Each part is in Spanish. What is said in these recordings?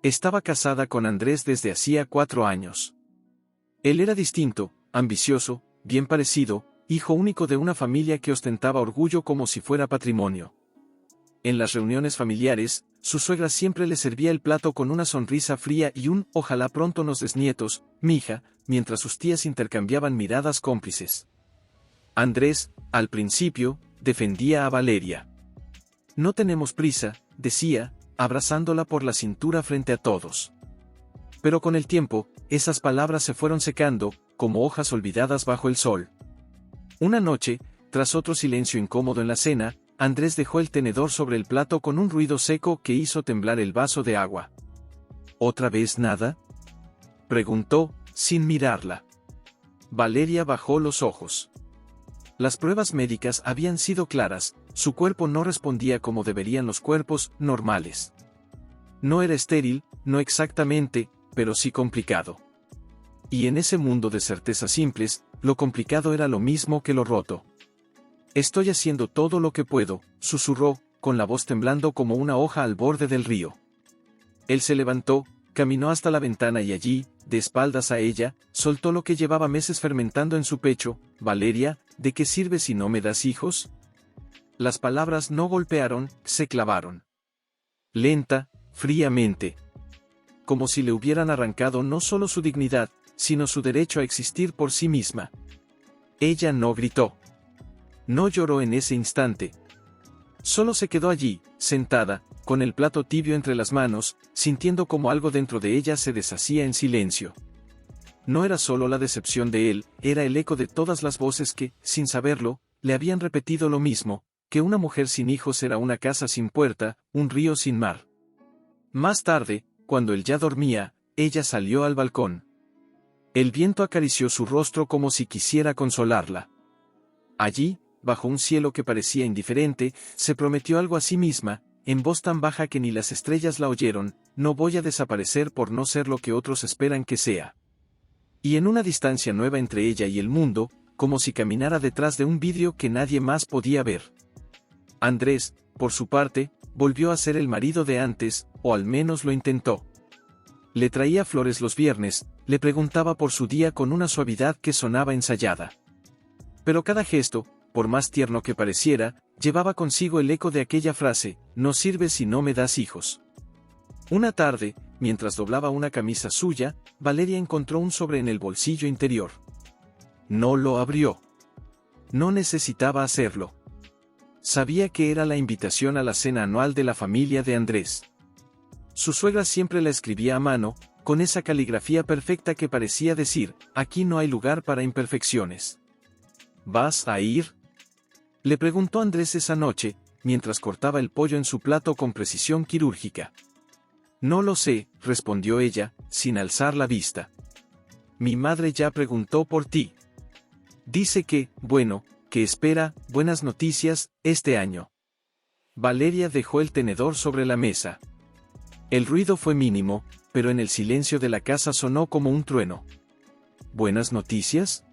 Estaba casada con Andrés desde hacía 4 años. Él era distinto, ambicioso, bien parecido, hijo único de una familia que ostentaba orgullo como si fuera patrimonio. En las reuniones familiares, su suegra siempre le servía el plato con una sonrisa fría y un «ojalá pronto nos des nietos, mija», mientras sus tías intercambiaban miradas cómplices. Andrés, al principio, defendía a Valeria. «No tenemos prisa», decía, abrazándola por la cintura frente a todos. Pero con el tiempo, esas palabras se fueron secando, como hojas olvidadas bajo el sol. Una noche, tras otro silencio incómodo en la cena, Andrés dejó el tenedor sobre el plato con un ruido seco que hizo temblar el vaso de agua. ¿Otra vez nada?, preguntó, sin mirarla. Valeria bajó los ojos. Las pruebas médicas habían sido claras, su cuerpo no respondía como deberían los cuerpos normales. No era estéril, no exactamente, pero sí complicado. Y en ese mundo de certezas simples, lo complicado era lo mismo que lo roto. «Estoy haciendo todo lo que puedo», susurró, con la voz temblando como una hoja al borde del río. Él se levantó, caminó hasta la ventana y allí, de espaldas a ella, soltó lo que llevaba meses fermentando en su pecho. «Valeria, ¿de qué sirve si no me das hijos?». Las palabras no golpearon, se clavaron. Lenta, fríamente. Como si le hubieran arrancado no solo su dignidad, sino su derecho a existir por sí misma. Ella no gritó. No lloró en ese instante. Solo se quedó allí, sentada, con el plato tibio entre las manos, sintiendo como algo dentro de ella se deshacía en silencio. No era solo la decepción de él, era el eco de todas las voces que, sin saberlo, le habían repetido lo mismo, que una mujer sin hijos era una casa sin puerta, un río sin mar. Más tarde, cuando él ya dormía, ella salió al balcón. El viento acarició su rostro como si quisiera consolarla. Allí, bajo un cielo que parecía indiferente, se prometió algo a sí misma, en voz tan baja que ni las estrellas la oyeron: «No voy a desaparecer por no ser lo que otros esperan que sea». Y en una distancia nueva entre ella y el mundo, como si caminara detrás de un vidrio que nadie más podía ver. Andrés, por su parte, volvió a ser el marido de antes, o al menos lo intentó. Le traía flores los viernes, le preguntaba por su día con una suavidad que sonaba ensayada. Pero cada gesto, por más tierno que pareciera, llevaba consigo el eco de aquella frase: «No sirve si no me das hijos». Una tarde, mientras doblaba una camisa suya, Valeria encontró un sobre en el bolsillo interior. No lo abrió. No necesitaba hacerlo. Sabía que era la invitación a la cena anual de la familia de Andrés. Su suegra siempre la escribía a mano, con esa caligrafía perfecta que parecía decir: «Aquí no hay lugar para imperfecciones». «¿Vas a ir?», le preguntó Andrés esa noche, mientras cortaba el pollo en su plato con precisión quirúrgica. «No lo sé», respondió ella, sin alzar la vista. «Mi madre ya preguntó por ti. Dice que, bueno, que espera buenas noticias este año». Valeria dejó el tenedor sobre la mesa. El ruido fue mínimo, pero en el silencio de la casa sonó como un trueno. «¿Buenas noticias?»,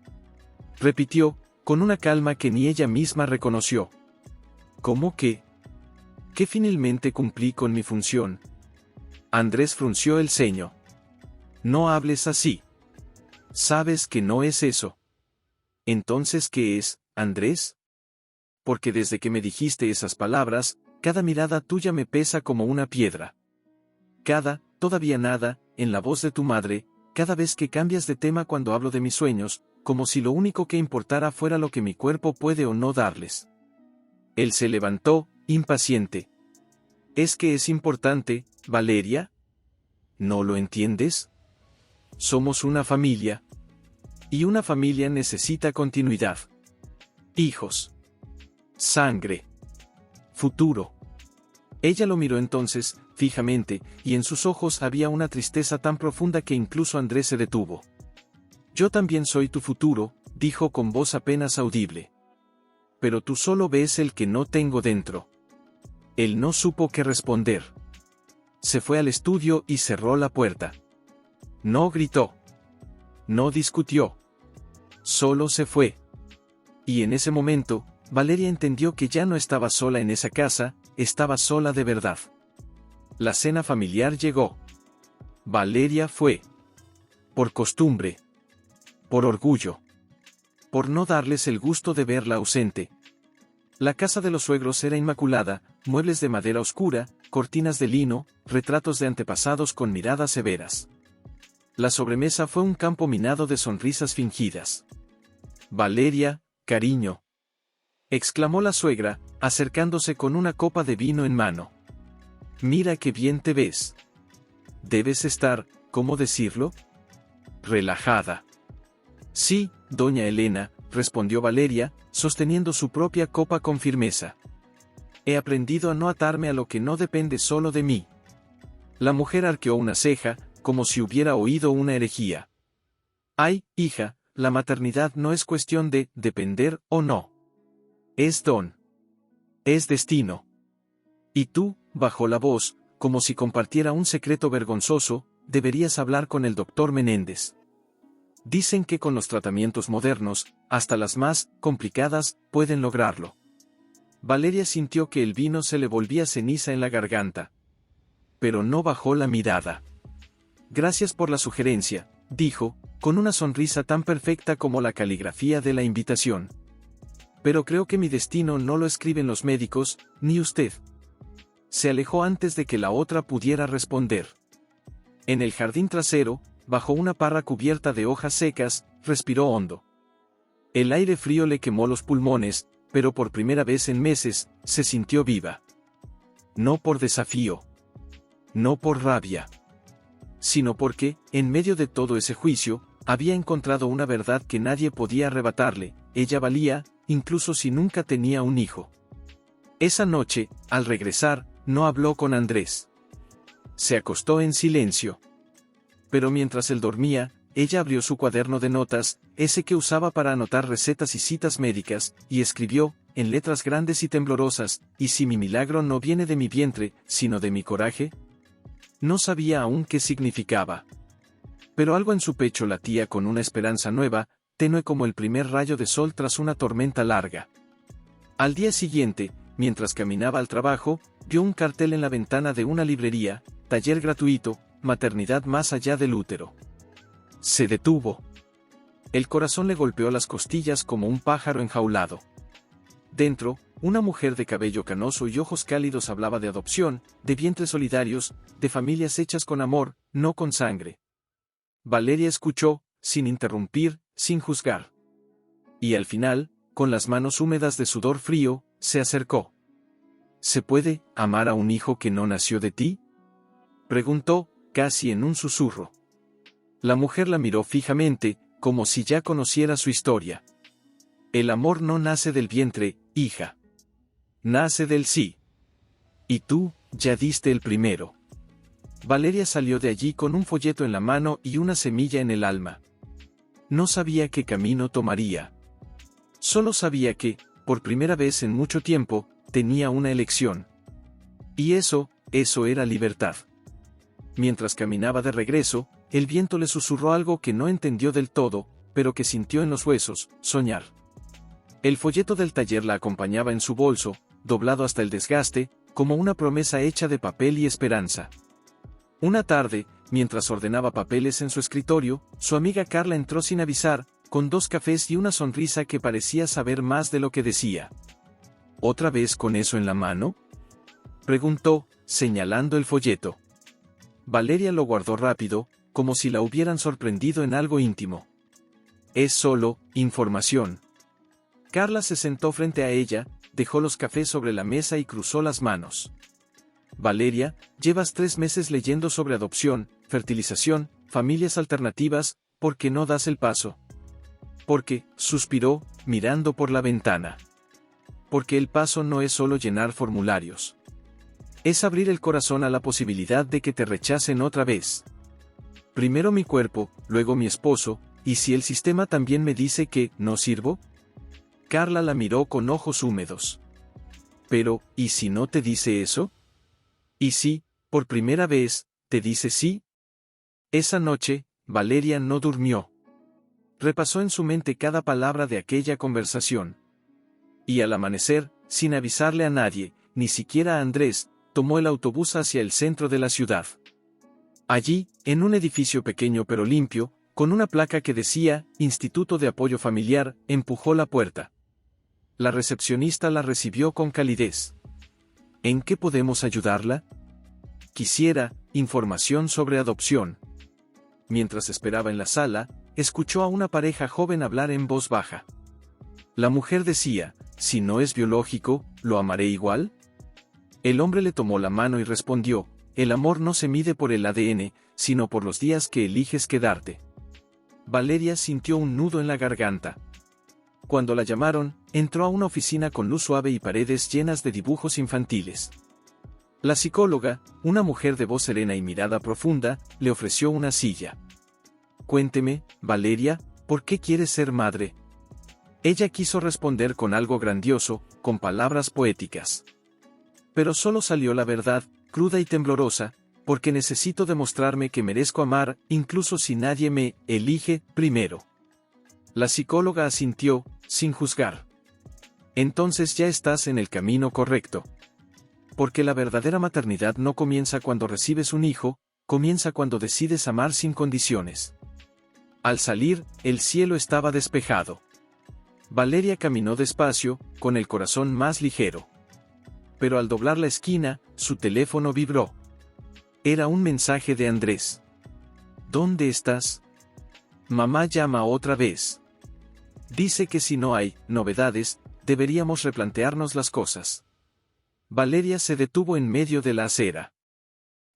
repitió, con una calma que ni ella misma reconoció. «¿Cómo que? ¿Que finalmente cumplí con mi función?». Andrés frunció el ceño. «No hables así. Sabes que no es eso». «¿Entonces qué es, Andrés?». «Porque desde que me dijiste esas palabras, cada mirada tuya me pesa como una piedra. Todavía nada, en la voz de tu madre, cada vez que cambias de tema cuando hablo de mis sueños, como si lo único que importara fuera lo que mi cuerpo puede o no darles». Él se levantó, impaciente. «¿Es que es importante, Valeria? ¿No lo entiendes? Somos una familia. Y una familia necesita continuidad. Hijos. Sangre. Futuro». Ella lo miró entonces, fijamente, y en sus ojos había una tristeza tan profunda que incluso Andrés se detuvo. «Yo también soy tu futuro», dijo con voz apenas audible. «Pero tú solo ves el que no tengo dentro». Él no supo qué responder. Se fue al estudio y cerró la puerta. No gritó. No discutió. Solo se fue. Y en ese momento, Valeria entendió que ya no estaba sola en esa casa, estaba sola de verdad. La cena familiar llegó. Valeria fue. Por costumbre. Por orgullo. Por no darles el gusto de verla ausente. La casa de los suegros era inmaculada, muebles de madera oscura, cortinas de lino, retratos de antepasados con miradas severas. La sobremesa fue un campo minado de sonrisas fingidas. Valeria, cariño, exclamó la suegra, acercándose con una copa de vino en mano. Mira qué bien te ves. Debes estar, ¿cómo decirlo? Relajada. Sí, doña Elena, respondió Valeria, sosteniendo su propia copa con firmeza. He aprendido a no atarme a lo que no depende solo de mí. La mujer arqueó una ceja, como si hubiera oído una herejía. Ay, hija, la maternidad no es cuestión de depender o no. Es don. Es destino. Y tú, bajó la voz, como si compartiera un secreto vergonzoso, deberías hablar con el doctor Menéndez. Dicen que con los tratamientos modernos, hasta las más complicadas, pueden lograrlo. Valeria sintió que el vino se le volvía ceniza en la garganta. Pero no bajó la mirada. Gracias por la sugerencia, dijo, con una sonrisa tan perfecta como la caligrafía de la invitación. Pero creo que mi destino no lo escriben los médicos, ni usted. Se alejó antes de que la otra pudiera responder. En el jardín trasero, bajo una parra cubierta de hojas secas, respiró hondo. El aire frío le quemó los pulmones, pero por primera vez en meses, se sintió viva. No por desafío. No por rabia. Sino porque, en medio de todo ese juicio, había encontrado una verdad que nadie podía arrebatarle: ella valía, incluso si nunca tenía un hijo. Esa noche, al regresar, no habló con Andrés. Se acostó en silencio. Pero mientras él dormía, ella abrió su cuaderno de notas, ese que usaba para anotar recetas y citas médicas, y escribió, en letras grandes y temblorosas: ¿y si mi milagro no viene de mi vientre, sino de mi coraje? No sabía aún qué significaba. Pero algo en su pecho latía con una esperanza nueva, tenue como el primer rayo de sol tras una tormenta larga. Al día siguiente, mientras caminaba al trabajo, vio un cartel en la ventana de una librería: taller gratuito, maternidad más allá del útero. Se detuvo. El corazón le golpeó las costillas como un pájaro enjaulado. Dentro, una mujer de cabello canoso y ojos cálidos hablaba de adopción, de vientres solidarios, de familias hechas con amor, no con sangre. Valeria escuchó, sin interrumpir, sin juzgar. Y al final, con las manos húmedas de sudor frío, se acercó. ¿Se puede amar a un hijo que no nació de ti?, preguntó, casi en un susurro. La mujer la miró fijamente, como si ya conociera su historia. El amor no nace del vientre, hija. Nace del sí. Y tú, ya diste el primero. Valeria salió de allí con un folleto en la mano y una semilla en el alma. No sabía qué camino tomaría. Solo sabía que, por primera vez en mucho tiempo, tenía una elección. Y eso era libertad. Mientras caminaba de regreso, el viento le susurró algo que no entendió del todo, pero que sintió en los huesos: soñar. El folleto del taller la acompañaba en su bolso, doblado hasta el desgaste, como una promesa hecha de papel y esperanza. Una tarde, mientras ordenaba papeles en su escritorio, su amiga Carla entró sin avisar, con 2 cafés y una sonrisa que parecía saber más de lo que decía. ¿Otra vez con eso en la mano?, preguntó, señalando el folleto. Valeria lo guardó rápido, como si la hubieran sorprendido en algo íntimo. Es solo información. Carla se sentó frente a ella, dejó los cafés sobre la mesa y cruzó las manos. Valeria, llevas 3 meses leyendo sobre adopción, fertilización, familias alternativas, ¿por qué no das el paso? Porque, suspiró, mirando por la ventana. Porque el paso no es solo llenar formularios. Es abrir el corazón a la posibilidad de que te rechacen otra vez. Primero mi cuerpo, luego mi esposo, ¿y si el sistema también me dice que no sirvo? Carla la miró con ojos húmedos. Pero, ¿y si no te dice eso? ¿Y si, por primera vez, te dice sí? Esa noche, Valeria no durmió. Repasó en su mente cada palabra de aquella conversación. Y al amanecer, sin avisarle a nadie, ni siquiera a Andrés, tomó el autobús hacia el centro de la ciudad. Allí, en un edificio pequeño pero limpio, con una placa que decía, Instituto de Apoyo Familiar, empujó la puerta. La recepcionista la recibió con calidez. ¿En qué podemos ayudarla? Quisiera información sobre adopción. Mientras esperaba en la sala, escuchó a una pareja joven hablar en voz baja. La mujer decía, si no es biológico, ¿lo amaré igual? El hombre le tomó la mano y respondió, el amor no se mide por el ADN, sino por los días que eliges quedarte. Valeria sintió un nudo en la garganta. Cuando la llamaron, entró a una oficina con luz suave y paredes llenas de dibujos infantiles. La psicóloga, una mujer de voz serena y mirada profunda, le ofreció una silla. Cuénteme, Valeria, ¿por qué quieres ser madre? Ella quiso responder con algo grandioso, con palabras poéticas. Pero solo salió la verdad, cruda y temblorosa, porque necesito demostrarme que merezco amar, incluso si nadie me elige primero. La psicóloga asintió, sin juzgar. Entonces ya estás en el camino correcto. Porque la verdadera maternidad no comienza cuando recibes un hijo, comienza cuando decides amar sin condiciones. Al salir, el cielo estaba despejado. Valeria caminó despacio, con el corazón más ligero. Pero al doblar la esquina, su teléfono vibró. Era un mensaje de Andrés. ¿Dónde estás? Mamá llama otra vez. Dice que si no hay novedades, deberíamos replantearnos las cosas. Valeria se detuvo en medio de la acera.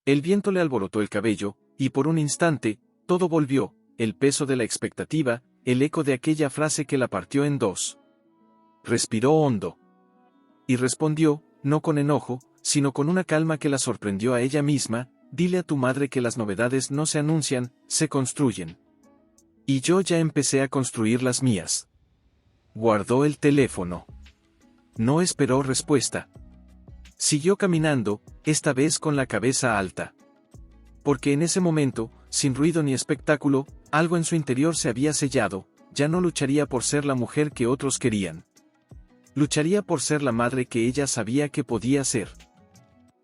El viento le alborotó el cabello, y por un instante, todo volvió, el peso de la expectativa, el eco de aquella frase que la partió en dos. Respiró hondo. Y respondió, no con enojo, sino con una calma que la sorprendió a ella misma, dile a tu madre que las novedades no se anuncian, se construyen. Y yo ya empecé a construir las mías. Guardó el teléfono. No esperó respuesta. Siguió caminando, esta vez con la cabeza alta. Porque en ese momento, sin ruido ni espectáculo, algo en su interior se había sellado, ya no lucharía por ser la mujer que otros querían. Lucharía por ser la madre que ella sabía que podía ser.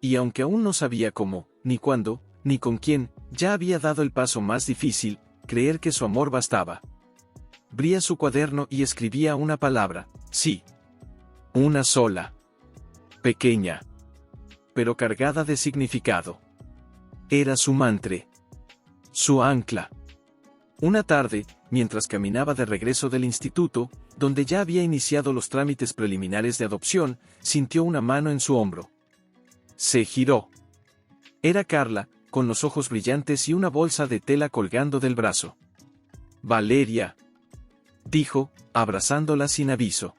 Y aunque aún no sabía cómo, ni cuándo, ni con quién, ya había dado el paso más difícil, creer que su amor bastaba. Abría su cuaderno y escribía una palabra, sí. Una sola. Pequeña. Pero cargada de significado. Era su mantra. Su ancla. Una tarde, mientras caminaba de regreso del instituto, donde ya había iniciado los trámites preliminares de adopción, sintió una mano en su hombro. Se giró. Era Carla, con los ojos brillantes y una bolsa de tela colgando del brazo. Valeria, dijo, abrazándola sin aviso.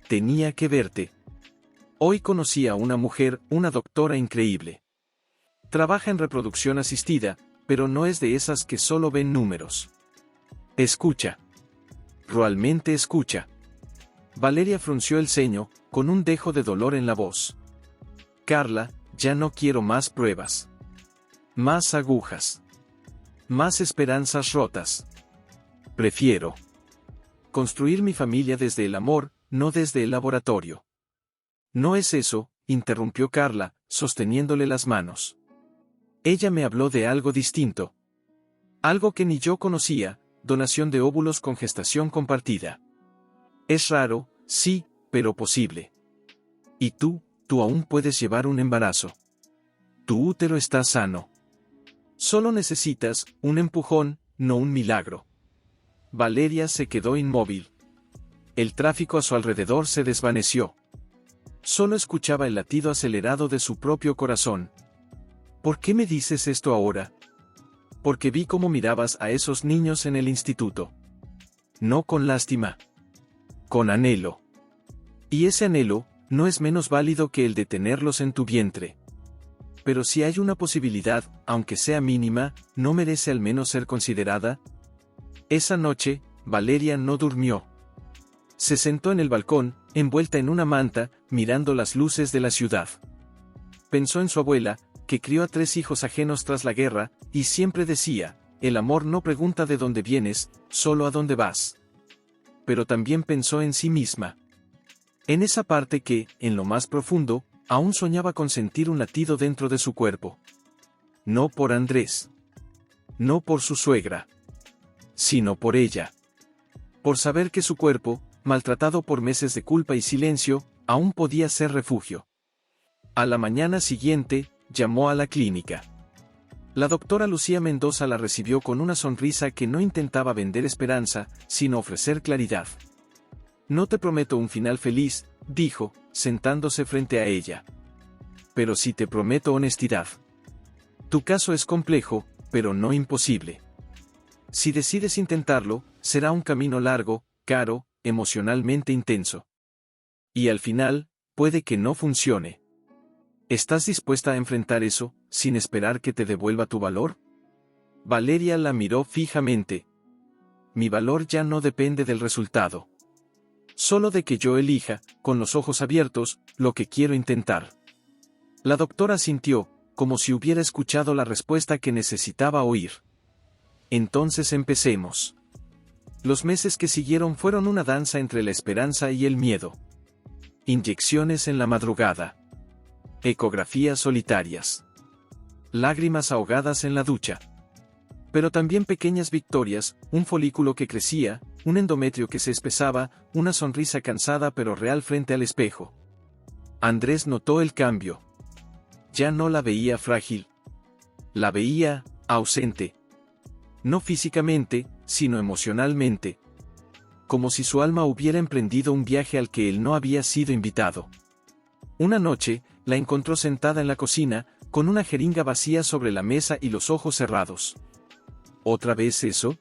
Tenía que verte. Hoy conocí a una mujer, una doctora increíble. Trabaja en reproducción asistida, pero no es de esas que solo ven números. Escucha. Realmente escucha. Valeria frunció el ceño, con un dejo de dolor en la voz. Carla, ya no quiero más pruebas. Más agujas. Más esperanzas rotas. Prefiero construir mi familia desde el amor, no desde el laboratorio. No es eso, interrumpió Carla, sosteniéndole las manos. Ella me habló de algo distinto. Algo que ni yo conocía, donación de óvulos con gestación compartida. Es raro, sí, pero posible. Y tú aún puedes llevar un embarazo. Tu útero está sano. Solo necesitas un empujón, no un milagro. Valeria se quedó inmóvil. El tráfico a su alrededor se desvaneció. Solo escuchaba el latido acelerado de su propio corazón. ¿Por qué me dices esto ahora? Porque vi cómo mirabas a esos niños en el instituto. No con lástima. Con anhelo. Y ese anhelo no es menos válido que el de tenerlos en tu vientre. Pero si hay una posibilidad, aunque sea mínima, ¿no merece al menos ser considerada? Esa noche, Valeria no durmió. Se sentó en el balcón, envuelta en una manta, mirando las luces de la ciudad. Pensó en su abuela, que crió a 3 hijos ajenos tras la guerra, y siempre decía, el amor no pregunta de dónde vienes, solo a dónde vas. Pero también pensó en sí misma. En esa parte que, en lo más profundo, aún soñaba con sentir un latido dentro de su cuerpo. No por Andrés. No por su suegra. Sino por ella. Por saber que su cuerpo, maltratado por meses de culpa y silencio, aún podía ser refugio. A la mañana siguiente, llamó a la clínica. La doctora Lucía Mendoza la recibió con una sonrisa que no intentaba vender esperanza, sino ofrecer claridad. No te prometo un final feliz, dijo, sentándose frente a ella. Pero sí te prometo honestidad. Tu caso es complejo, pero no imposible. Si decides intentarlo, será un camino largo, caro, emocionalmente intenso. Y al final, puede que no funcione. ¿Estás dispuesta a enfrentar eso, sin esperar que te devuelva tu valor? Valeria la miró fijamente. Mi valor ya no depende del resultado. Solo de que yo elija, con los ojos abiertos, lo que quiero intentar. La doctora sintió, como si hubiera escuchado la respuesta que necesitaba oír. Entonces empecemos. Los meses que siguieron fueron una danza entre la esperanza y el miedo. Inyecciones en la madrugada. Ecografías solitarias. Lágrimas ahogadas en la ducha. Pero también pequeñas victorias, un folículo que crecía, un endometrio que se espesaba, una sonrisa cansada pero real frente al espejo. Andrés notó el cambio. Ya no la veía frágil. La veía, ausente. No físicamente, sino emocionalmente. Como si su alma hubiera emprendido un viaje al que él no había sido invitado. Una noche, la encontró sentada en la cocina, con una jeringa vacía sobre la mesa y los ojos cerrados. ¿Otra vez eso?,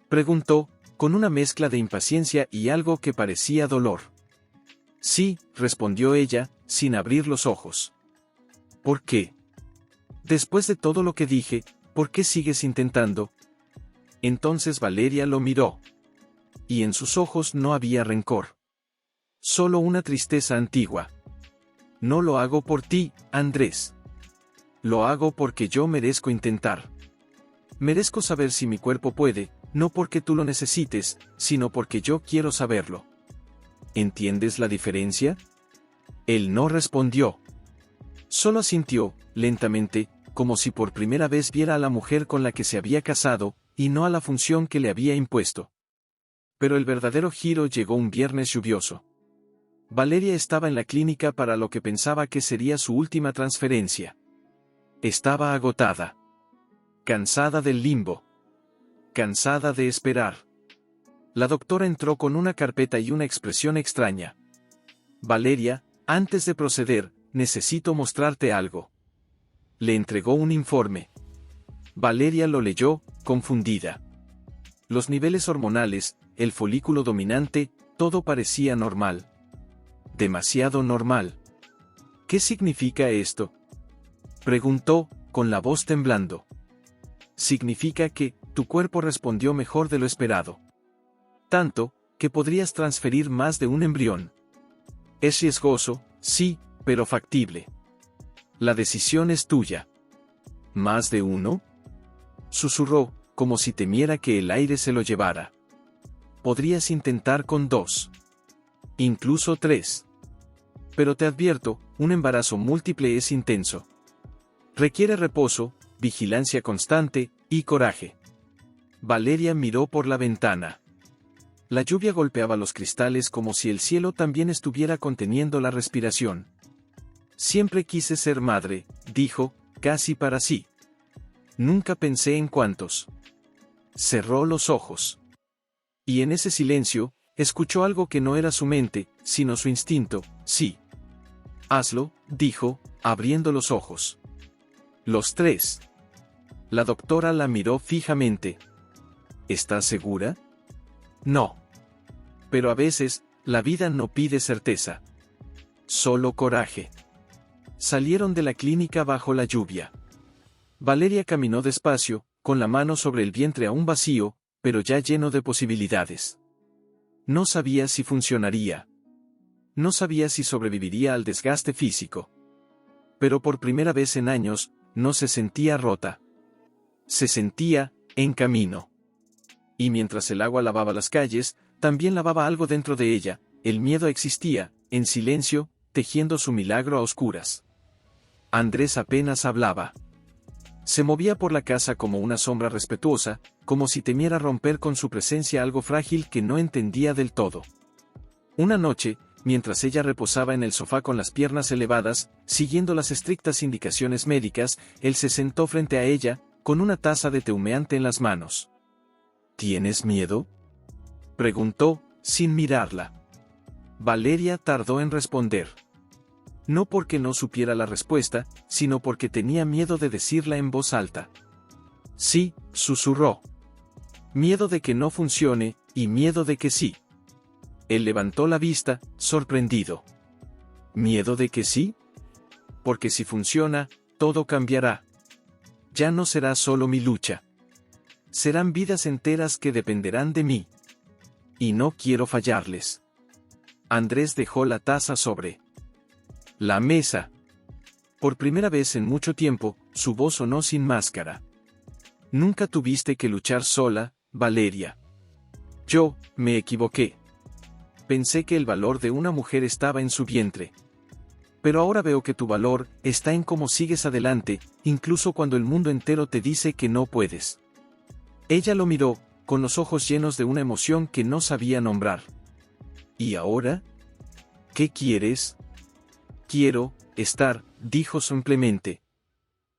preguntó, con una mezcla de impaciencia y algo que parecía dolor. Sí, respondió ella, sin abrir los ojos. ¿Por qué? Después de todo lo que dije, ¿por qué sigues intentando? Entonces Valeria lo miró. Y en sus ojos no había rencor. Solo una tristeza antigua. No lo hago por ti, Andrés. Lo hago porque yo merezco intentar. Merezco saber si mi cuerpo puede, no porque tú lo necesites, sino porque yo quiero saberlo. ¿Entiendes la diferencia? Él no respondió. Solo asintió, lentamente, como si por primera vez viera a la mujer con la que se había casado, y no a la función que le había impuesto. Pero el verdadero giro llegó un viernes lluvioso. Valeria estaba en la clínica para lo que pensaba que sería su última transferencia. Estaba agotada. Cansada del limbo. Cansada de esperar. La doctora entró con una carpeta y una expresión extraña. Valeria, antes de proceder, necesito mostrarte algo. Le entregó un informe. Valeria lo leyó, confundida. Los niveles hormonales, el folículo dominante, todo parecía normal. Demasiado normal. ¿Qué significa esto?, preguntó, con la voz temblando. Significa que, tu cuerpo respondió mejor de lo esperado. Tanto, que podrías transferir más de un embrión. Es riesgoso, sí, pero factible. La decisión es tuya. ¿Más de uno?, susurró, como si temiera que el aire se lo llevara. Podrías intentar con 2. Incluso 3. Pero te advierto, un embarazo múltiple es intenso. Requiere reposo, vigilancia constante, y coraje. Valeria miró por la ventana. La lluvia golpeaba los cristales como si el cielo también estuviera conteniendo la respiración. Siempre quise ser madre, dijo, casi para sí. Nunca pensé en cuántos. Cerró los ojos. Y en ese silencio, escuchó algo que no era su mente, sino su instinto. Sí. Hazlo, dijo, abriendo los ojos. Los 3. La doctora la miró fijamente. ¿Estás segura? No. Pero a veces, la vida no pide certeza. Solo coraje. Salieron de la clínica bajo la lluvia. Valeria caminó despacio, con la mano sobre el vientre aún vacío, pero ya lleno de posibilidades. No sabía si funcionaría. No sabía si sobreviviría al desgaste físico. Pero por primera vez en años, no se sentía rota. Se sentía, en camino. Y mientras el agua lavaba las calles, también lavaba algo dentro de ella, el miedo existía, en silencio, tejiendo su milagro a oscuras. Andrés apenas hablaba. Se movía por la casa como una sombra respetuosa, como si temiera romper con su presencia algo frágil que no entendía del todo. Una noche, mientras ella reposaba en el sofá con las piernas elevadas, siguiendo las estrictas indicaciones médicas, él se sentó frente a ella, con una taza de té humeante en las manos. ¿Tienes miedo?, preguntó, sin mirarla. Valeria tardó en responder. No porque no supiera la respuesta, sino porque tenía miedo de decirla en voz alta. Sí, susurró. Miedo de que no funcione, y miedo de que sí. Él levantó la vista, sorprendido. ¿Miedo de que sí? Porque si funciona, todo cambiará. Ya no será solo mi lucha. Serán vidas enteras que dependerán de mí. Y no quiero fallarles. Andrés dejó la taza sobre la mesa. Por primera vez en mucho tiempo, su voz sonó sin máscara. Nunca tuviste que luchar sola, Valeria. Yo, me equivoqué. Pensé que el valor de una mujer estaba en su vientre. Pero ahora veo que tu valor está en cómo sigues adelante, incluso cuando el mundo entero te dice que no puedes. Ella lo miró, con los ojos llenos de una emoción que no sabía nombrar. ¿Y ahora? ¿Qué quieres? Quiero estar, dijo simplemente.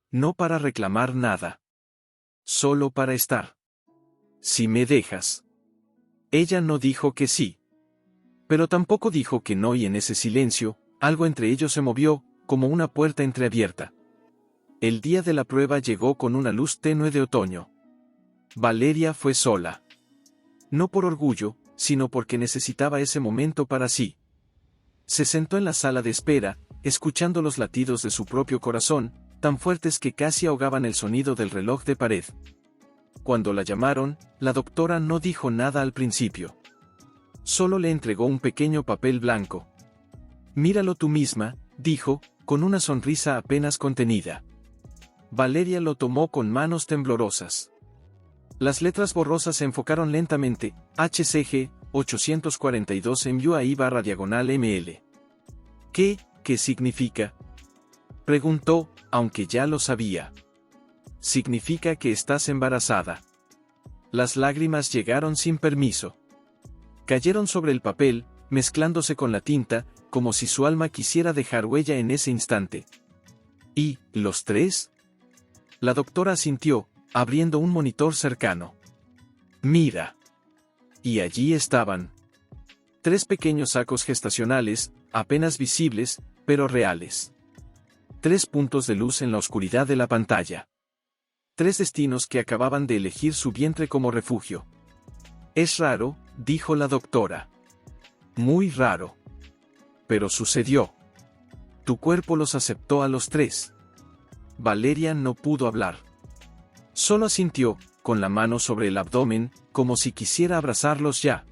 No para reclamar nada. Solo para estar. Si me dejas. Ella no dijo que sí. Pero tampoco dijo que no, y en ese silencio, algo entre ellos se movió, como una puerta entreabierta. El día de la prueba llegó con una luz tenue de otoño. Valeria fue sola. No por orgullo, sino porque necesitaba ese momento para sí. Se sentó en la sala de espera, escuchando los latidos de su propio corazón, tan fuertes que casi ahogaban el sonido del reloj de pared. Cuando la llamaron, la doctora no dijo nada al principio. Solo le entregó un pequeño papel blanco. Míralo tú misma, dijo, con una sonrisa apenas contenida. Valeria lo tomó con manos temblorosas. Las letras borrosas se enfocaron lentamente, HCG, 842 MUAI/ml. ¿Qué significa? Preguntó, aunque ya lo sabía. Significa que estás embarazada. Las lágrimas llegaron sin permiso. Cayeron sobre el papel, mezclándose con la tinta, como si su alma quisiera dejar huella en ese instante. ¿Y los tres? La doctora asintió, abriendo un monitor cercano. Mira. Y allí estaban. 3 pequeños sacos gestacionales, apenas visibles, pero reales. 3 puntos de luz en la oscuridad de la pantalla. 3 destinos que acababan de elegir su vientre como refugio. Es raro, dijo la doctora. Muy raro. Pero sucedió. Tu cuerpo los aceptó a los 3. Valeria no pudo hablar. Solo asintió, con la mano sobre el abdomen, como si quisiera abrazarlos ya.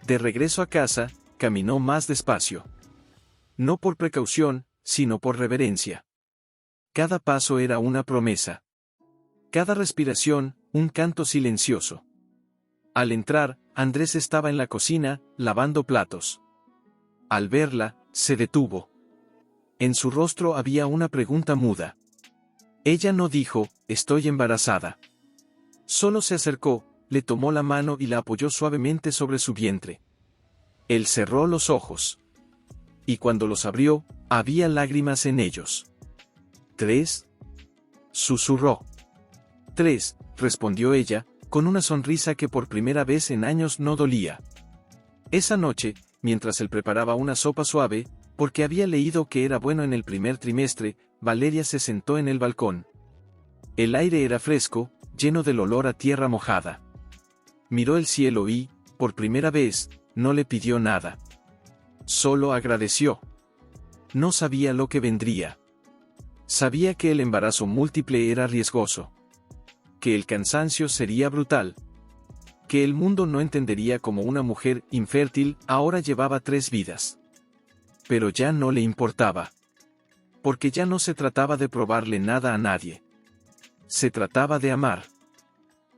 De regreso a casa, caminó más despacio. No por precaución, sino por reverencia. Cada paso era una promesa. Cada respiración, un canto silencioso. Al entrar, Andrés estaba en la cocina, lavando platos. Al verla, se detuvo. En su rostro había una pregunta muda. Ella no dijo, estoy embarazada. Solo se acercó, le tomó la mano y la apoyó suavemente sobre su vientre. Él cerró los ojos. Y cuando los abrió, había lágrimas en ellos. ¿3? Susurró. 3, respondió ella, con una sonrisa que por primera vez en años no dolía. Esa noche, mientras él preparaba una sopa suave, porque había leído que era bueno en el primer trimestre, Valeria se sentó en el balcón. El aire era fresco, lleno del olor a tierra mojada. Miró el cielo y, por primera vez, no le pidió nada. Solo agradeció. No sabía lo que vendría. Sabía que el embarazo múltiple era riesgoso. Que el cansancio sería brutal. Que el mundo no entendería cómo una mujer infértil ahora llevaba 3 vidas. Pero ya no le importaba. Porque ya no se trataba de probarle nada a nadie. Se trataba de amar.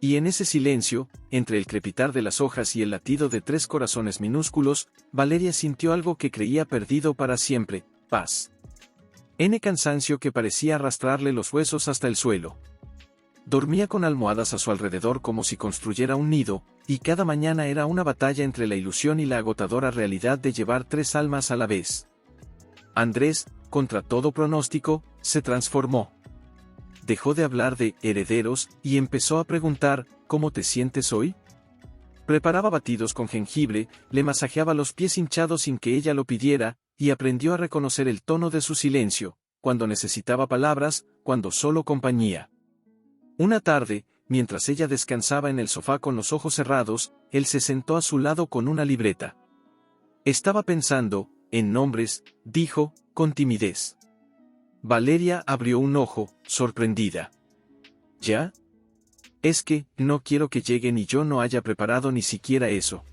Y en ese silencio, entre el crepitar de las hojas y el latido de 3 corazones minúsculos, Valeria sintió algo que creía perdido para siempre, paz. Cansancio que parecía arrastrarle los huesos hasta el suelo. Dormía con almohadas a su alrededor como si construyera un nido, y cada mañana era una batalla entre la ilusión y la agotadora realidad de llevar 3 almas a la vez. Andrés, contra todo pronóstico, se transformó. Dejó de hablar de herederos y empezó a preguntar: ¿cómo te sientes hoy? Preparaba batidos con jengibre, le masajeaba los pies hinchados sin que ella lo pidiera, y aprendió a reconocer el tono de su silencio, cuando necesitaba palabras, cuando solo compañía. Una tarde, mientras ella descansaba en el sofá con los ojos cerrados, él se sentó a su lado con una libreta. Estaba pensando en nombres, dijo, con timidez. Valeria abrió un ojo, sorprendida. ¿Ya? Es que, no quiero que lleguen y yo no haya preparado ni siquiera eso.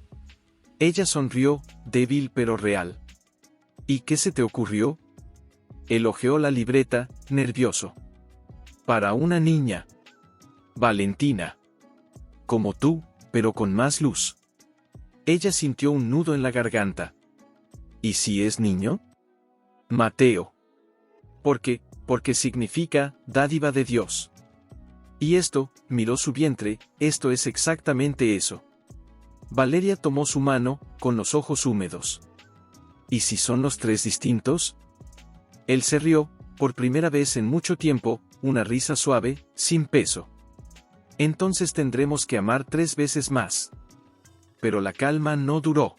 Ella sonrió, débil pero real. ¿Y qué se te ocurrió? Él hojeó la libreta, nervioso. Para una niña. Valentina. Como tú, pero con más luz. Ella sintió un nudo en la garganta. ¿Y si es niño? Mateo. Porque significa dádiva de Dios. Y esto, miró su vientre, esto es exactamente eso. Valeria tomó su mano, con los ojos húmedos. ¿Y si son los 3 distintos? Él se rió, por primera vez en mucho tiempo, una risa suave, sin peso. Entonces tendremos que amar 3 veces más. Pero la calma no duró.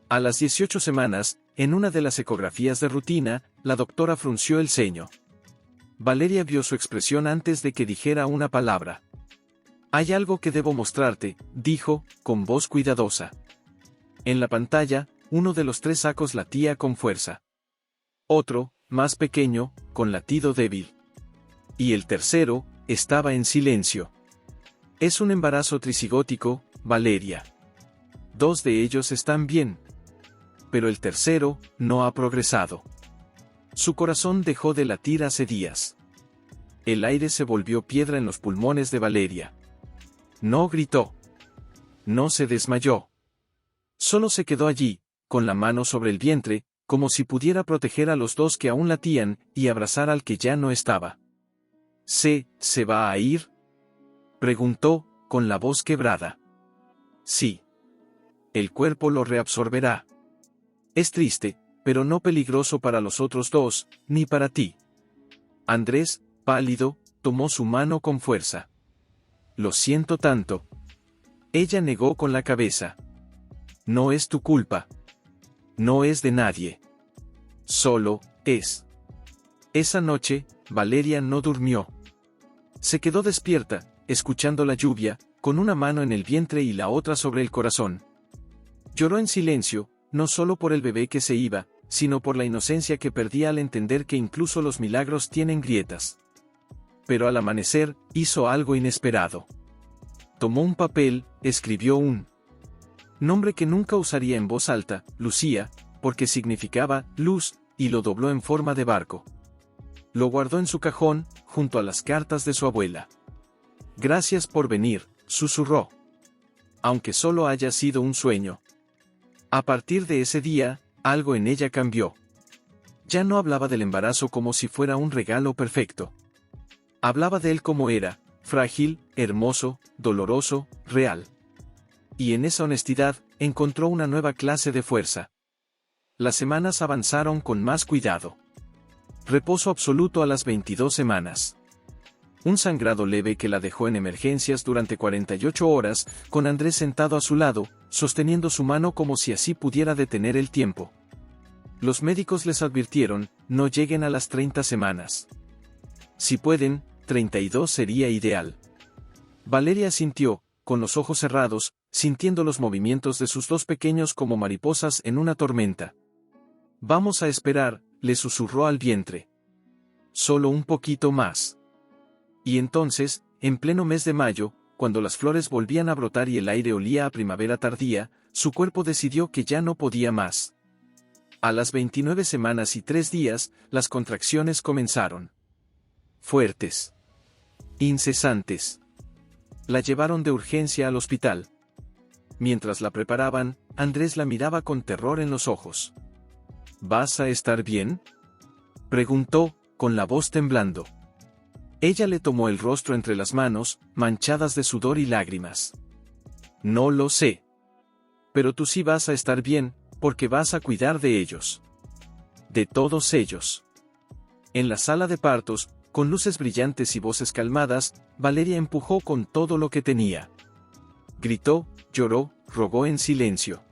A las 18 semanas, en una de las ecografías de rutina, la doctora frunció el ceño. Valeria vio su expresión antes de que dijera una palabra. Hay algo que debo mostrarte, dijo, con voz cuidadosa. En la pantalla, uno de los 3 sacos latía con fuerza. Otro, más pequeño, con latido débil. Y el tercero, estaba en silencio. Es un embarazo tricigótico, Valeria. 2 de ellos están bien. Pero el tercero, no ha progresado. Su corazón dejó de latir hace días. El aire se volvió piedra en los pulmones de Valeria. No gritó. No se desmayó. Solo se quedó allí, con la mano sobre el vientre, como si pudiera proteger a los 2 que aún latían, y abrazar al que ya no estaba. ¿Se va a ir? Preguntó, con la voz quebrada. Sí. El cuerpo lo reabsorberá. Es triste, pero no peligroso para los otros 2, ni para ti. Andrés, pálido, tomó su mano con fuerza. Lo siento tanto. Ella negó con la cabeza. No es tu culpa. No es de nadie. Solo, es. Esa noche, Valeria no durmió. Se quedó despierta, escuchando la lluvia, con una mano en el vientre y la otra sobre el corazón. Lloró en silencio, no solo por el bebé que se iba, sino por la inocencia que perdía al entender que incluso los milagros tienen grietas. Pero al amanecer, hizo algo inesperado. Tomó un papel, escribió un nombre que nunca usaría en voz alta, Lucía, porque significaba luz, y lo dobló en forma de barco. Lo guardó en su cajón, junto a las cartas de su abuela. Gracias por venir, susurró. Aunque solo haya sido un sueño. A partir de ese día, algo en ella cambió. Ya no hablaba del embarazo como si fuera un regalo perfecto. Hablaba de él como era, frágil, hermoso, doloroso, real. Y en esa honestidad, encontró una nueva clase de fuerza. Las semanas avanzaron con más cuidado. Reposo absoluto a las 22 semanas. Un sangrado leve que la dejó en emergencias durante 48 horas, con Andrés sentado a su lado, sosteniendo su mano como si así pudiera detener el tiempo. Los médicos les advirtieron, no lleguen a las 30 semanas. Si pueden, 32 sería ideal. Valeria sintió, con los ojos cerrados, sintiendo los movimientos de sus 2 pequeños como mariposas en una tormenta. Vamos a esperar, le susurró al vientre. Solo un poquito más. Y entonces, en pleno mes de mayo, cuando las flores volvían a brotar y el aire olía a primavera tardía, su cuerpo decidió que ya no podía más. A las 29 semanas y 3 días, las contracciones comenzaron. Fuertes. Incesantes. La llevaron de urgencia al hospital. Mientras la preparaban, Andrés la miraba con terror en los ojos. ¿Vas a estar bien?, preguntó, con la voz temblando. Ella le tomó el rostro entre las manos, manchadas de sudor y lágrimas. No lo sé. Pero tú sí vas a estar bien, porque vas a cuidar de ellos. De todos ellos. En la sala de partos, con luces brillantes y voces calmadas, Valeria empujó con todo lo que tenía. Gritó, lloró, rogó en silencio.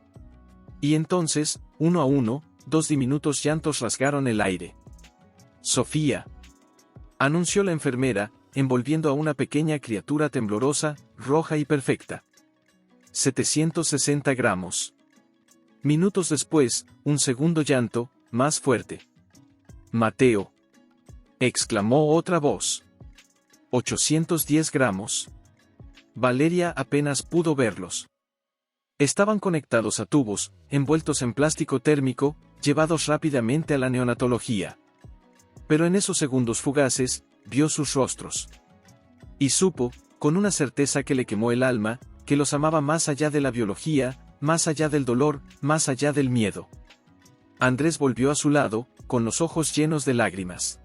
Y entonces, uno a uno, 2 diminutos llantos rasgaron el aire. Sofía, anunció la enfermera, envolviendo a una pequeña criatura temblorosa, roja y perfecta. 760 gramos. Minutos después, un segundo llanto, más fuerte. Mateo, exclamó otra voz. 810 gramos. Valeria apenas pudo verlos. Estaban conectados a tubos, envueltos en plástico térmico, llevados rápidamente a la neonatología. Pero en esos segundos fugaces, vio sus rostros. Y supo, con una certeza que le quemó el alma, que los amaba más allá de la biología, más allá del dolor, más allá del miedo. Andrés volvió a su lado, con los ojos llenos de lágrimas.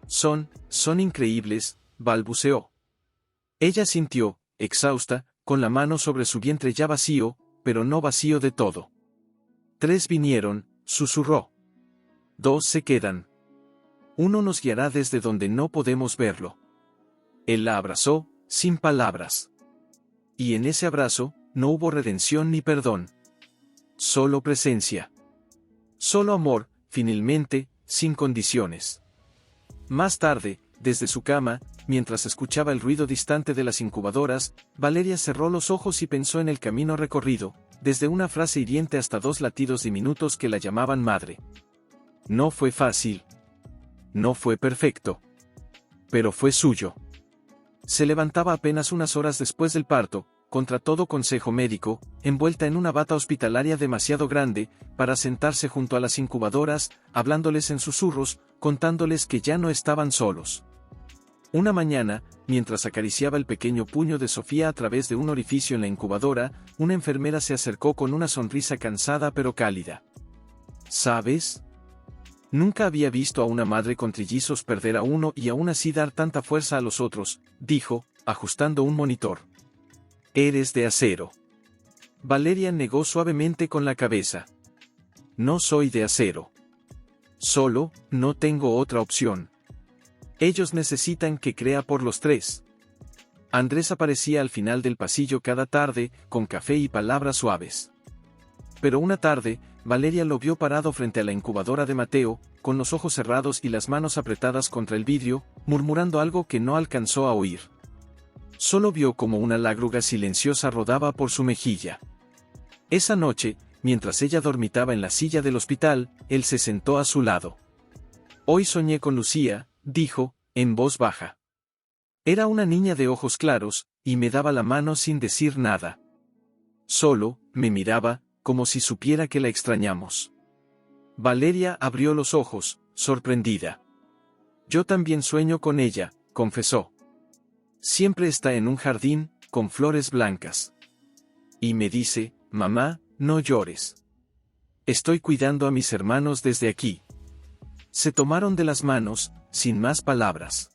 Son increíbles, balbuceó. Ella sintió, exhausta, con la mano sobre su vientre ya vacío, pero no vacío de todo. 3 vinieron, susurró. 2 se quedan. 1 nos guiará desde donde no podemos verlo. Él la abrazó, sin palabras. Y en ese abrazo, no hubo redención ni perdón. Solo presencia. Solo amor, finalmente, sin condiciones. Más tarde, desde su cama, mientras escuchaba el ruido distante de las incubadoras, Valeria cerró los ojos y pensó en el camino recorrido, desde una frase hiriente hasta 2 latidos diminutos que la llamaban madre. No fue fácil. No fue perfecto. Pero fue suyo. Se levantaba apenas unas horas después del parto, contra todo consejo médico, envuelta en una bata hospitalaria demasiado grande, para sentarse junto a las incubadoras, hablándoles en susurros, contándoles que ya no estaban solos. Una mañana, mientras acariciaba el pequeño puño de Sofía a través de un orificio en la incubadora, una enfermera se acercó con una sonrisa cansada pero cálida. ¿Sabes? Nunca había visto a una madre con trillizos perder a uno y aún así dar tanta fuerza a los otros, dijo, ajustando un monitor. Eres de acero. Valeria negó suavemente con la cabeza. No soy de acero. Solo, no tengo otra opción. Ellos necesitan que crea por los 3. Andrés aparecía al final del pasillo cada tarde, con café y palabras suaves. Pero una tarde, Valeria lo vio parado frente a la incubadora de Mateo, con los ojos cerrados y las manos apretadas contra el vidrio, murmurando algo que no alcanzó a oír. Solo vio como una lágrima silenciosa rodaba por su mejilla. Esa noche, mientras ella dormitaba en la silla del hospital, él se sentó a su lado. Hoy soñé con Lucía, dijo, en voz baja. Era una niña de ojos claros, y me daba la mano sin decir nada. Solo, me miraba, como si supiera que la extrañamos. Valeria abrió los ojos, sorprendida. Yo también sueño con ella, confesó. Siempre está en un jardín, con flores blancas. Y me dice, mamá, no llores. Estoy cuidando a mis hermanos desde aquí. Se tomaron de las manos, sin más palabras.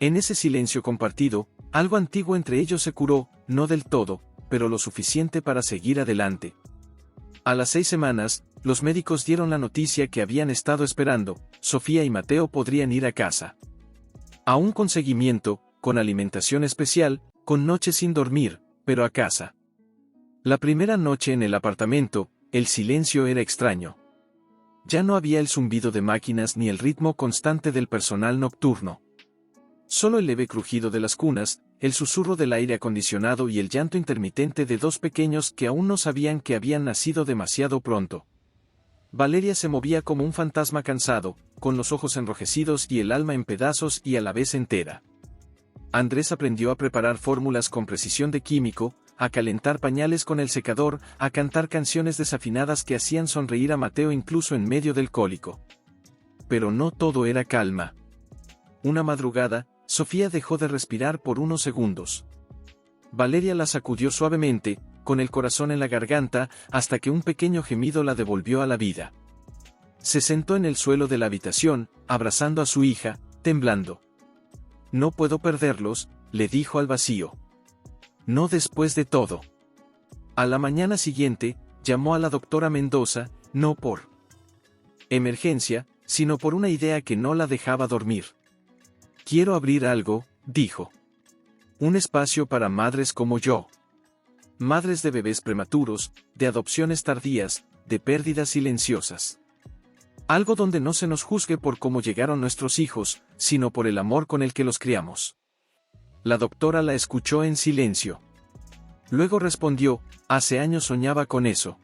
En ese silencio compartido, algo antiguo entre ellos se curó, no del todo, pero lo suficiente para seguir adelante. A las 6 semanas, los médicos dieron la noticia que habían estado esperando, Sofía y Mateo podrían ir a casa. Aún con seguimiento, con alimentación especial, con noches sin dormir, pero a casa. La primera noche en el apartamento, el silencio era extraño. Ya no había el zumbido de máquinas ni el ritmo constante del personal nocturno. Solo el leve crujido de las cunas, el susurro del aire acondicionado y el llanto intermitente de 2 pequeños que aún no sabían que habían nacido demasiado pronto. Valeria se movía como un fantasma cansado, con los ojos enrojecidos y el alma en pedazos y a la vez entera. Andrés aprendió a preparar fórmulas con precisión de químico, a calentar pañales con el secador, a cantar canciones desafinadas que hacían sonreír a Mateo incluso en medio del cólico. Pero no todo era calma. Una madrugada, Sofía dejó de respirar por unos segundos. Valeria la sacudió suavemente, con el corazón en la garganta, hasta que un pequeño gemido la devolvió a la vida. Se sentó en el suelo de la habitación, abrazando a su hija, temblando. no puedo perderlos, le dijo al vacío. No después de todo. A la mañana siguiente, llamó a la doctora Mendoza, no por emergencia, sino por una idea que no la dejaba dormir. Quiero abrir algo, dijo. Un espacio para madres como yo. Madres de bebés prematuros, de adopciones tardías, de pérdidas silenciosas. Algo donde no se nos juzgue por cómo llegaron nuestros hijos, sino por el amor con el que los criamos. La doctora la escuchó en silencio. Luego respondió, hace años soñaba con eso.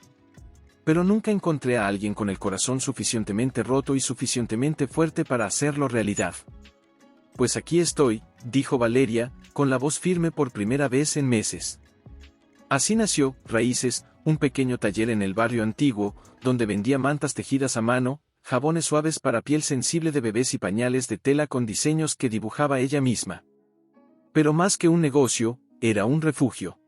Pero nunca encontré a alguien con el corazón suficientemente roto y suficientemente fuerte para hacerlo realidad. Pues aquí estoy, dijo Valeria, con la voz firme por primera vez en meses. Así nació Raíces, un pequeño taller en el barrio antiguo, donde vendía mantas tejidas a mano, jabones suaves para piel sensible de bebés y pañales de tela con diseños que dibujaba ella misma. Pero más que un negocio, era un refugio.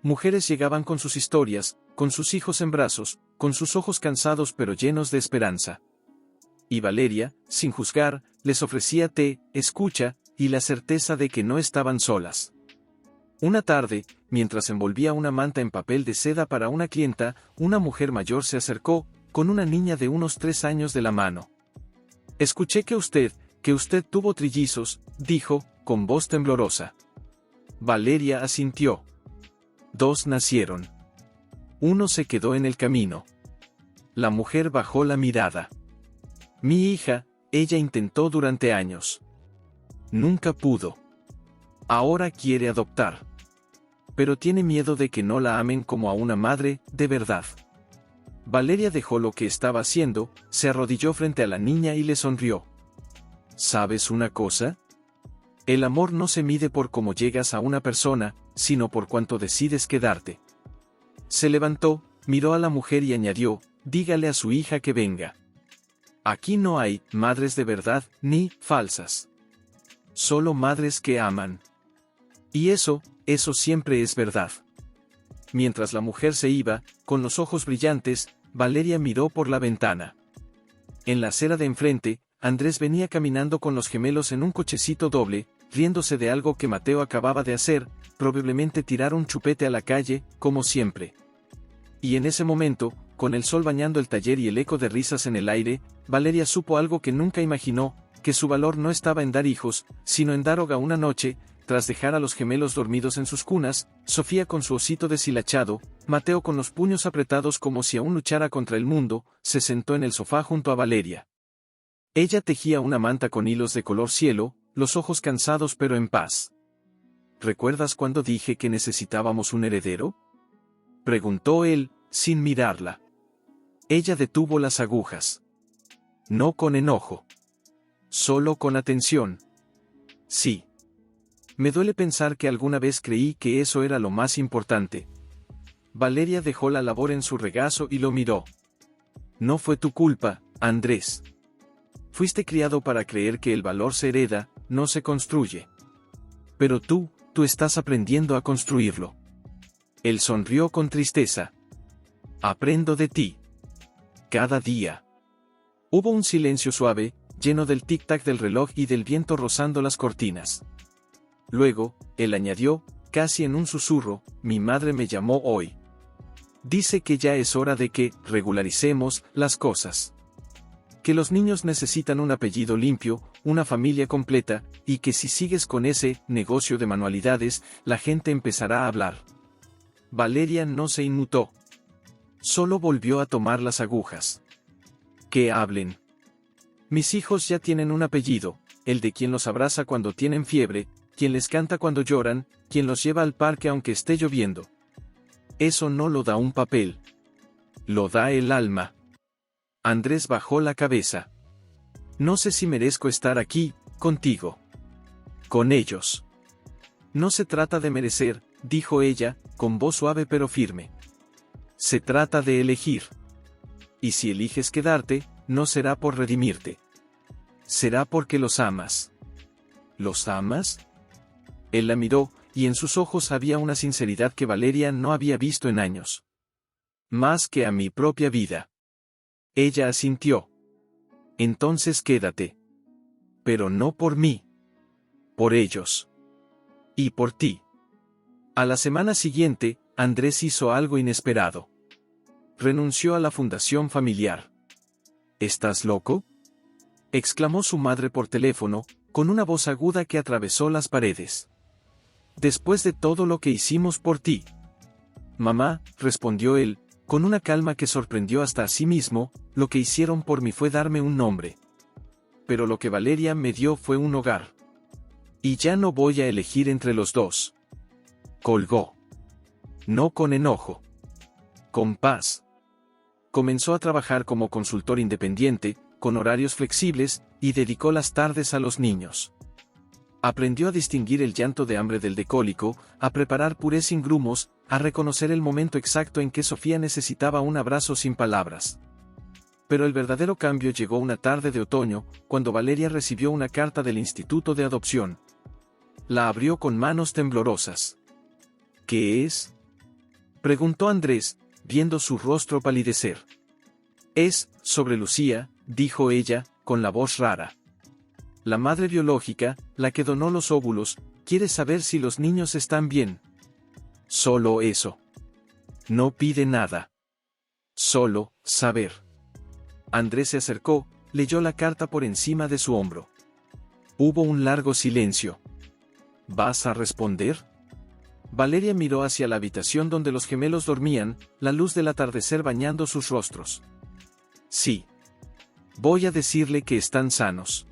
Mujeres llegaban con sus historias, con sus hijos en brazos, con sus ojos cansados pero llenos de esperanza. Y Valeria, sin juzgar, les ofrecía té, escucha, y la certeza de que no estaban solas. Una tarde, mientras envolvía una manta en papel de seda para una clienta, una mujer mayor se acercó, con una niña de unos 3 años de la mano. Escuché que usted tuvo trillizos, dijo, con voz temblorosa. Valeria asintió. 2 nacieron. 1 se quedó en el camino. La mujer bajó la mirada. Mi hija, ella intentó durante años. Nunca pudo. Ahora quiere adoptar. Pero tiene miedo de que no la amen como a una madre, de verdad. Valeria dejó lo que estaba haciendo, se arrodilló frente a la niña y le sonrió. ¿Sabes una cosa? El amor no se mide por cómo llegas a una persona, sino por cuánto decides quedarte. Se levantó, miró a la mujer y añadió, dígale a su hija que venga. Aquí no hay madres de verdad, ni falsas. Solo madres que aman. Y eso siempre es verdad. Mientras la mujer se iba, con los ojos brillantes, Valeria miró por la ventana. En la acera de enfrente, Andrés venía caminando con los gemelos en un cochecito doble, riéndose de algo que Mateo acababa de hacer, probablemente tirar un chupete a la calle, como siempre. Y en ese momento, con el sol bañando el taller y el eco de risas en el aire, Valeria supo algo que nunca imaginó, que su valor no estaba en dar hijos, sino en dar hogar una noche. Tras dejar a los gemelos dormidos en sus cunas, Sofía con su osito deshilachado, Mateo con los puños apretados como si aún luchara contra el mundo, se sentó en el sofá junto a Valeria. Ella tejía una manta con hilos de color cielo, los ojos cansados pero en paz. ¿Recuerdas cuando dije que necesitábamos un heredero? Preguntó él, sin mirarla. Ella detuvo las agujas. No con enojo. Solo con atención. Sí. Me duele pensar que alguna vez creí que eso era lo más importante. Valeria dejó la labor en su regazo y lo miró. No fue tu culpa, Andrés. Fuiste criado para creer que el valor se hereda, no se construye. Pero tú estás aprendiendo a construirlo. Él sonrió con tristeza. Aprendo de ti. Cada día. Hubo un silencio suave, lleno del tic-tac del reloj y del viento rozando las cortinas. Luego, él añadió, casi en un susurro, mi madre me llamó hoy. Dice que ya es hora de que regularicemos las cosas. Que los niños necesitan un apellido limpio, una familia completa, y que si sigues con ese negocio de manualidades, la gente empezará a hablar. Valeria no se inmutó. Solo volvió a tomar las agujas. Que hablen. Mis hijos ya tienen un apellido, el de quien los abraza cuando tienen fiebre, quien les canta cuando lloran, quien los lleva al parque aunque esté lloviendo. Eso no lo da un papel. Lo da el alma. Andrés bajó la cabeza. No sé si merezco estar aquí, contigo. Con ellos. No se trata de merecer, dijo ella, con voz suave pero firme. Se trata de elegir. Y si eliges quedarte, no será por redimirte. Será porque los amas. ¿Los amas? Él la miró, y en sus ojos había una sinceridad que Valeria no había visto en años. Más que a mi propia vida. Ella asintió. Entonces quédate. Pero no por mí. Por ellos. Y por ti. A la semana siguiente, Andrés hizo algo inesperado. Renunció a la fundación familiar. ¿Estás loco?, exclamó su madre por teléfono, con una voz aguda que atravesó las paredes. Después de todo lo que hicimos por ti. Mamá, respondió él, con una calma que sorprendió hasta a sí mismo, lo que hicieron por mí fue darme un nombre. Pero lo que Valeria me dio fue un hogar. Y ya no voy a elegir entre los dos. Colgó. No con enojo. Con paz. Comenzó a trabajar como consultor independiente, con horarios flexibles, y dedicó las tardes a los niños. Aprendió a distinguir el llanto de hambre del de cólico, a preparar purés sin grumos, a reconocer el momento exacto en que Sofía necesitaba un abrazo sin palabras. Pero el verdadero cambio llegó una tarde de otoño, cuando Valeria recibió una carta del Instituto de Adopción. La abrió con manos temblorosas. ¿Qué es?, preguntó Andrés, viendo su rostro palidecer. Es sobre Lucía, dijo ella, con la voz rara. La madre biológica, la que donó los óvulos, quiere saber si los niños están bien. Solo eso. No pide nada. Solo saber. Andrés se acercó, leyó la carta por encima de su hombro. Hubo un largo silencio. ¿Vas a responder?, Valeria miró hacia la habitación donde los gemelos dormían, la luz del atardecer bañando sus rostros. Sí. Voy a decirle que están sanos.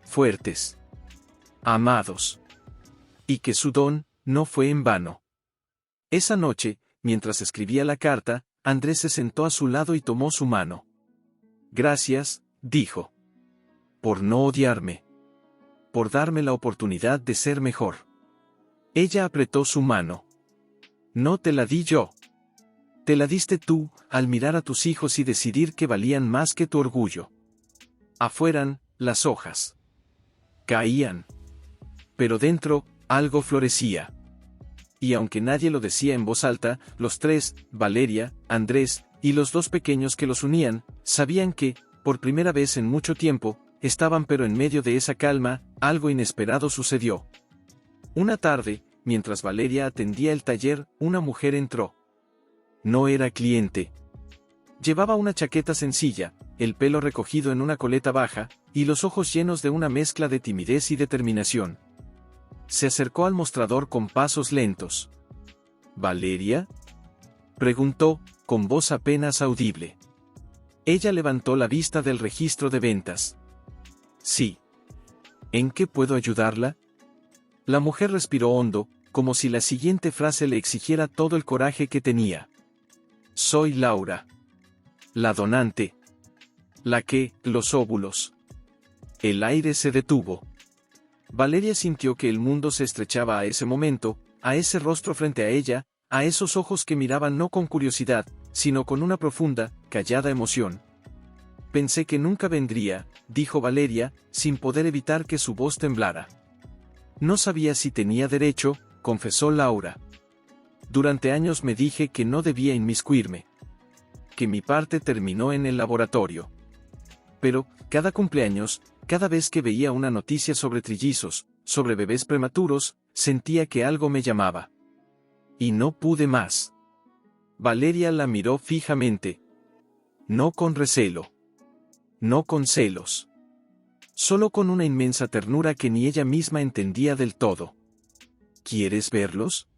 Fuertes. Amados. Y que su don no fue en vano. Esa noche, mientras escribía la carta, Andrés se sentó a su lado y tomó su mano. Gracias, dijo. Por no odiarme. Por darme la oportunidad de ser mejor. Ella apretó su mano. No te la di yo. Te la diste tú, al mirar a tus hijos y decidir que valían más que tu orgullo. Afuera, las hojas caían. Pero dentro, algo florecía. Y aunque nadie lo decía en voz alta, los tres, Valeria, Andrés, y los dos pequeños que los unían, sabían que, por primera vez en mucho tiempo, estaban pero en medio de esa calma, algo inesperado sucedió. Una tarde, mientras Valeria atendía el taller, una mujer entró. No era cliente. Llevaba una chaqueta sencilla, el pelo recogido en una coleta baja, y los ojos llenos de una mezcla de timidez y determinación. Se acercó al mostrador con pasos lentos. ¿Valeria?, preguntó, con voz apenas audible. Ella levantó la vista del registro de ventas. Sí. ¿En qué puedo ayudarla?, La mujer respiró hondo, como si la siguiente frase le exigiera todo el coraje que tenía. Soy Laura. La donante. La que, los óvulos. El aire se detuvo. Valeria sintió que el mundo se estrechaba a ese momento, a ese rostro frente a ella, a esos ojos que miraban no con curiosidad, sino con una profunda, callada emoción. Pensé que nunca vendría, dijo Valeria, sin poder evitar que su voz temblara. No sabía si tenía derecho, confesó Laura. Durante años me dije que no debía inmiscuirme. Que mi parte terminó en el laboratorio. Pero, cada cumpleaños, cada vez que veía una noticia sobre trillizos, sobre bebés prematuros, sentía que algo me llamaba. Y no pude más. Valeria la miró fijamente. No con recelo. No con celos. Solo con una inmensa ternura que ni ella misma entendía del todo. ¿Quieres verlos?,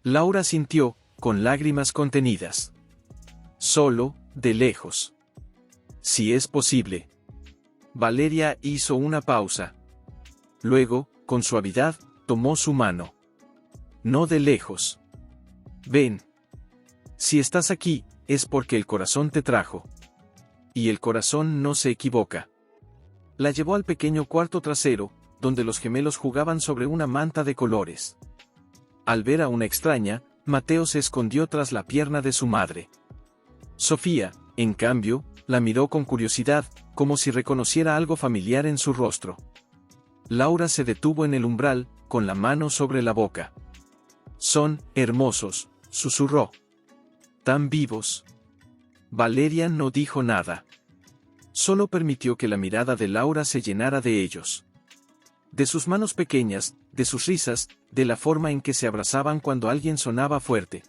Laura sintió, con lágrimas contenidas. Solo, de lejos. Si es posible. Valeria hizo una pausa. Luego, con suavidad, tomó su mano. No de lejos. Ven. Si estás aquí, es porque el corazón te trajo. Y el corazón no se equivoca. La llevó al pequeño cuarto trasero, donde los gemelos jugaban sobre una manta de colores. Al ver a una extraña, Mateo se escondió tras la pierna de su madre. Sofía, en cambio, la miró con curiosidad, como si reconociera algo familiar en su rostro. Laura se detuvo en el umbral, con la mano sobre la boca. Son hermosos, susurró. Tan vivos. Valeria no dijo nada. Solo permitió que la mirada de Laura se llenara de ellos. De sus manos pequeñas, de sus risas, de la forma en que se abrazaban cuando alguien sonaba fuerte.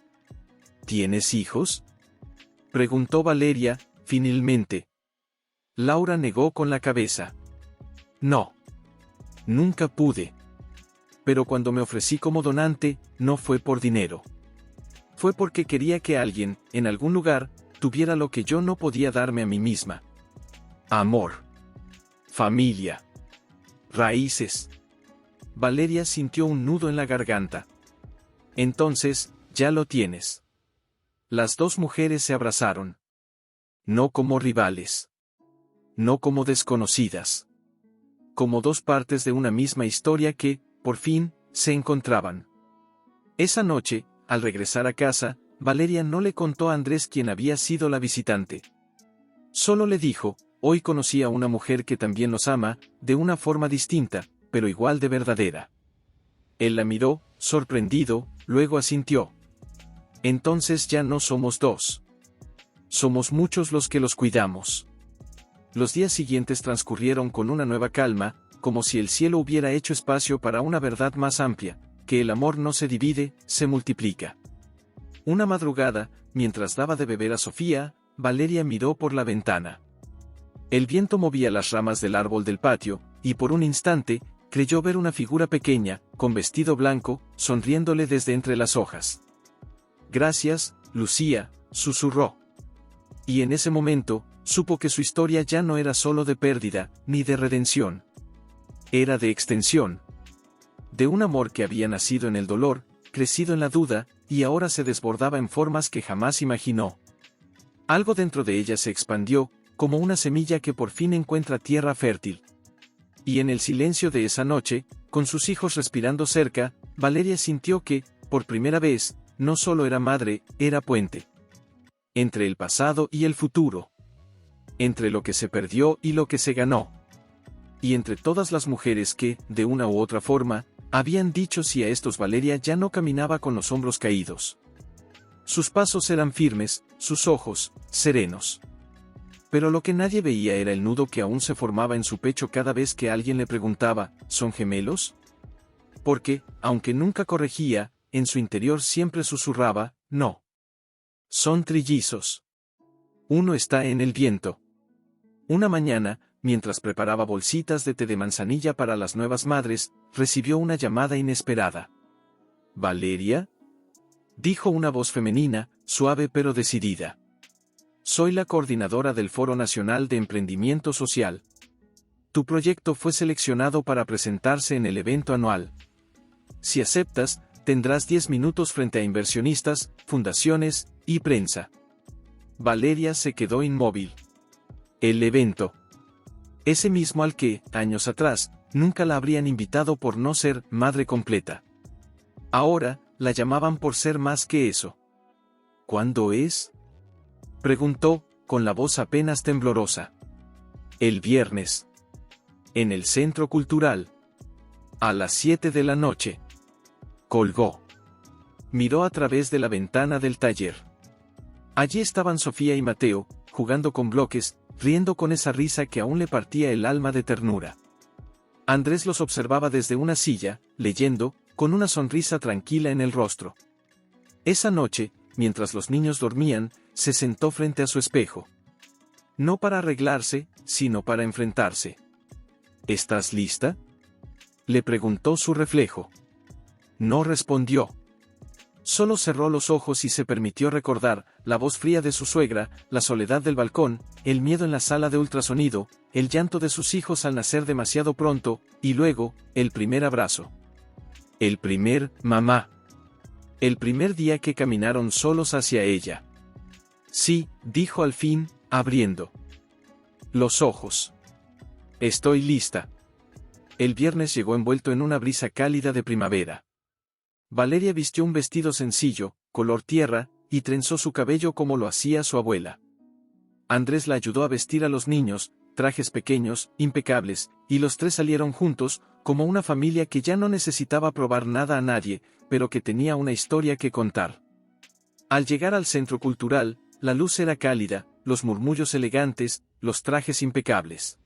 ¿Tienes hijos?, preguntó Valeria, finalmente. Laura negó con la cabeza. No. Nunca pude. Pero cuando me ofrecí como donante, no fue por dinero. Fue porque quería que alguien, en algún lugar, tuviera lo que yo no podía darme a mí misma. Amor. Familia. Raíces. Valeria sintió un nudo en la garganta. Entonces, ya lo tienes. Las dos mujeres se abrazaron. No como rivales. No como desconocidas. Como dos partes de una misma historia que, por fin, se encontraban. Esa noche, al regresar a casa, Valeria no le contó a Andrés quién había sido la visitante. Solo le dijo: hoy conocí a una mujer que también los ama, de una forma distinta, pero igual de verdadera. Él la miró, sorprendido, luego asintió. Entonces ya no somos dos. Somos muchos los que los cuidamos. Los días siguientes transcurrieron con una nueva calma, como si el cielo hubiera hecho espacio para una verdad más amplia, que el amor no se divide, se multiplica. Una madrugada, mientras daba de beber a Sofía, Valeria miró por la ventana. El viento movía las ramas del árbol del patio, y por un instante, creyó ver una figura pequeña, con vestido blanco, sonriéndole desde entre las hojas. Gracias, Lucía, susurró. Y en ese momento, supo que su historia ya no era solo de pérdida, ni de redención. Era de extensión. De un amor que había nacido en el dolor, crecido en la duda, y ahora se desbordaba en formas que jamás imaginó. Algo dentro de ella se expandió, como una semilla que por fin encuentra tierra fértil. Y en el silencio de esa noche, con sus hijos respirando cerca, Valeria sintió que, por primera vez, no solo era madre, era puente. Entre el pasado y el futuro. Entre lo que se perdió y lo que se ganó. Y entre todas las mujeres que, de una u otra forma, habían dicho sí a estos, Valeria ya no caminaba con los hombros caídos. Sus pasos eran firmes, sus ojos, serenos. Pero lo que nadie veía era el nudo que aún se formaba en su pecho cada vez que alguien le preguntaba: ¿son gemelos? Porque, aunque nunca corregía, en su interior siempre susurraba: no. Son trillizos. Uno está en el viento. Una mañana, mientras preparaba bolsitas de té de manzanilla para las nuevas madres, recibió una llamada inesperada. ¿Valeria?, dijo una voz femenina, suave pero decidida. Soy la coordinadora del Foro Nacional de Emprendimiento Social. Tu proyecto fue seleccionado para presentarse en el evento anual. Si aceptas, tendrás 10 minutos frente a inversionistas, fundaciones y prensa. Valeria se quedó inmóvil. El evento. Ese mismo al que, años atrás, nunca la habrían invitado por no ser madre completa. Ahora, la llamaban por ser más que eso. ¿Cuándo es?, preguntó, con la voz apenas temblorosa. El viernes. En el Centro Cultural. A las 7 de la noche. Colgó. Miró a través de la ventana del taller. Allí estaban Sofía y Mateo, jugando con bloques, riendo con esa risa que aún le partía el alma de ternura. Andrés los observaba desde una silla, leyendo, con una sonrisa tranquila en el rostro. Esa noche, mientras los niños dormían, se sentó frente a su espejo. No para arreglarse, sino para enfrentarse. ¿Estás lista?, le preguntó su reflejo. No respondió. Solo cerró los ojos y se permitió recordar la voz fría de su suegra, la soledad del balcón, el miedo en la sala de ultrasonido, el llanto de sus hijos al nacer demasiado pronto, y luego, el primer abrazo. El primer mamá. El primer día que caminaron solos hacia ella. Sí, dijo al fin, abriendo los ojos. Estoy lista. El viernes llegó envuelto en una brisa cálida de primavera. Valeria vistió un vestido sencillo, color tierra, y trenzó su cabello como lo hacía su abuela. Andrés la ayudó a vestir a los niños, trajes pequeños, impecables, y los tres salieron juntos, como una familia que ya no necesitaba probar nada a nadie, pero que tenía una historia que contar. Al llegar al centro cultural, la luz era cálida, los murmullos elegantes, los trajes impecables.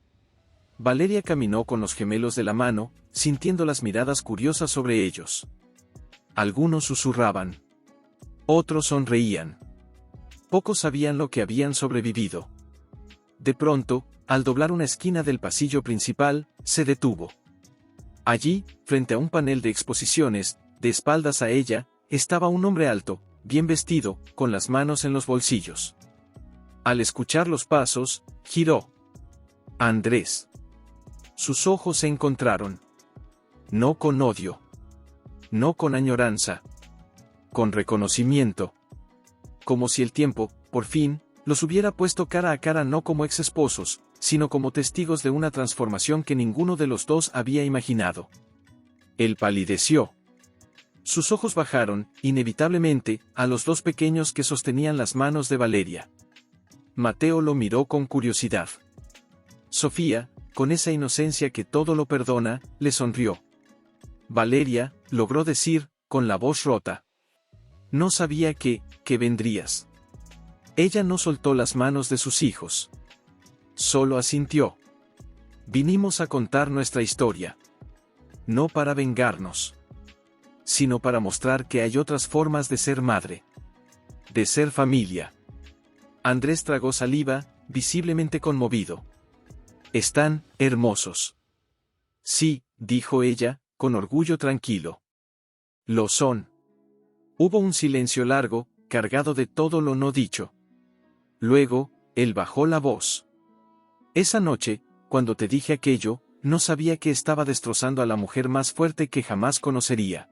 Valeria caminó con los gemelos de la mano, sintiendo las miradas curiosas sobre ellos. Algunos susurraban. Otros sonreían. Pocos sabían lo que habían sobrevivido. De pronto, al doblar una esquina del pasillo principal, se detuvo. Allí, frente a un panel de exposiciones, de espaldas a ella, estaba un hombre alto, bien vestido, con las manos en los bolsillos. Al escuchar los pasos, giró. Andrés. Sus ojos se encontraron. No con odio. No con añoranza. Con reconocimiento. Como si el tiempo, por fin, los hubiera puesto cara a cara no como ex esposos, sino como testigos de una transformación que ninguno de los dos había imaginado. Él palideció. Sus ojos bajaron, inevitablemente, a los dos pequeños que sostenían las manos de Valeria. Mateo lo miró con curiosidad. Sofía, con esa inocencia que todo lo perdona, le sonrió. Valeria, logró decir, con la voz rota. No sabía que vendrías. Ella no soltó las manos de sus hijos. Solo asintió. Vinimos a contar nuestra historia. No para vengarnos, sino para mostrar que hay otras formas de ser madre. De ser familia. Andrés tragó saliva, visiblemente conmovido. Están hermosos. Sí, dijo ella, con orgullo tranquilo. Lo son. Hubo un silencio largo, cargado de todo lo no dicho. Luego, él bajó la voz. Esa noche, cuando te dije aquello, no sabía que estaba destrozando a la mujer más fuerte que jamás conocería.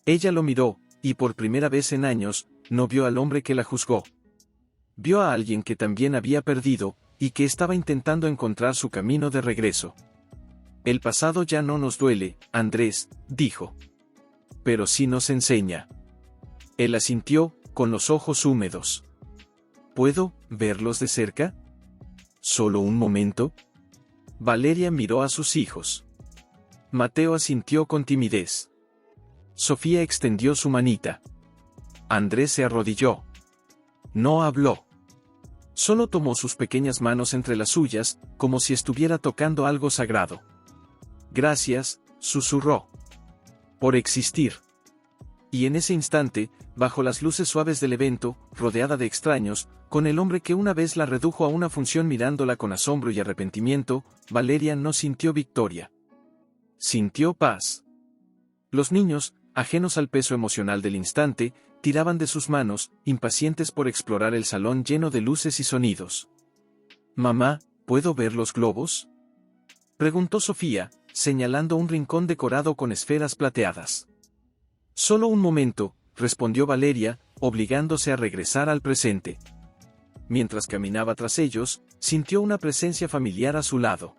Ella lo miró, y por primera vez en años, no vio al hombre que la juzgó. Vio a alguien que también había perdido, y que estaba intentando encontrar su camino de regreso. El pasado ya no nos duele, Andrés, dijo. Pero sí nos enseña. Él asintió, con los ojos húmedos. ¿Puedo verlos de cerca? ¿Solo un momento? Valeria miró a sus hijos. Mateo asintió con timidez. Sofía extendió su manita. Andrés se arrodilló. No habló. Solo tomó sus pequeñas manos entre las suyas, como si estuviera tocando algo sagrado. Gracias, susurró. Por existir. Y en ese instante, bajo las luces suaves del evento, rodeada de extraños, con el hombre que una vez la redujo a una función mirándola con asombro y arrepentimiento, Valeria no sintió victoria. Sintió paz. Los niños, ajenos al peso emocional del instante, tiraban de sus manos, impacientes por explorar el salón lleno de luces y sonidos. «Mamá, ¿puedo ver los globos?», preguntó Sofía, señalando un rincón decorado con esferas plateadas. «Solo un momento», respondió Valeria, obligándose a regresar al presente. Mientras caminaba tras ellos, sintió una presencia familiar a su lado.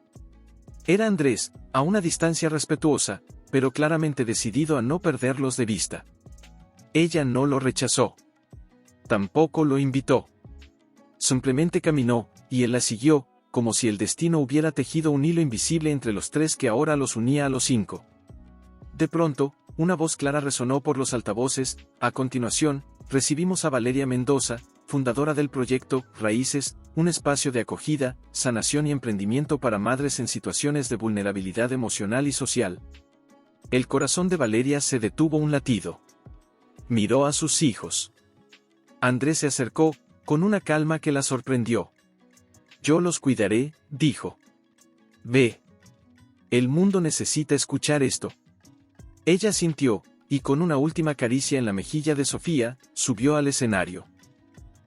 Era Andrés, a una distancia respetuosa, pero claramente decidido a no perderlos de vista. Ella no lo rechazó. Tampoco lo invitó. Simplemente caminó, y él la siguió, como si el destino hubiera tejido un hilo invisible entre los tres que ahora los unía a los cinco. De pronto, una voz clara resonó por los altavoces. A continuación, recibimos a Valeria Mendoza, fundadora del proyecto Raíces, un espacio de acogida, sanación y emprendimiento para madres en situaciones de vulnerabilidad emocional y social. El corazón de Valeria se detuvo un latido. Miró a sus hijos. Andrés se acercó, con una calma que la sorprendió. «Yo los cuidaré», dijo. «Ve. El mundo necesita escuchar esto». Ella sintió, y con una última caricia en la mejilla de Sofía, subió al escenario.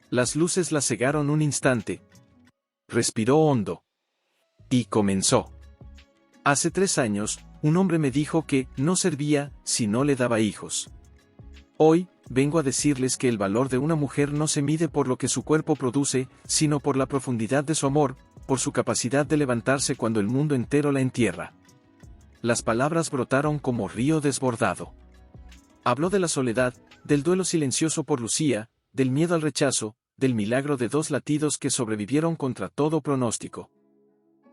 Las luces la cegaron un instante. Respiró hondo. Y comenzó. Hace 3 años, un hombre me dijo que no servía si no le daba hijos. Hoy, vengo a decirles que el valor de una mujer no se mide por lo que su cuerpo produce, sino por la profundidad de su amor, por su capacidad de levantarse cuando el mundo entero la entierra. Las palabras brotaron como río desbordado. Habló de la soledad, del duelo silencioso por Lucía, del miedo al rechazo, del milagro de 2 latidos que sobrevivieron contra todo pronóstico.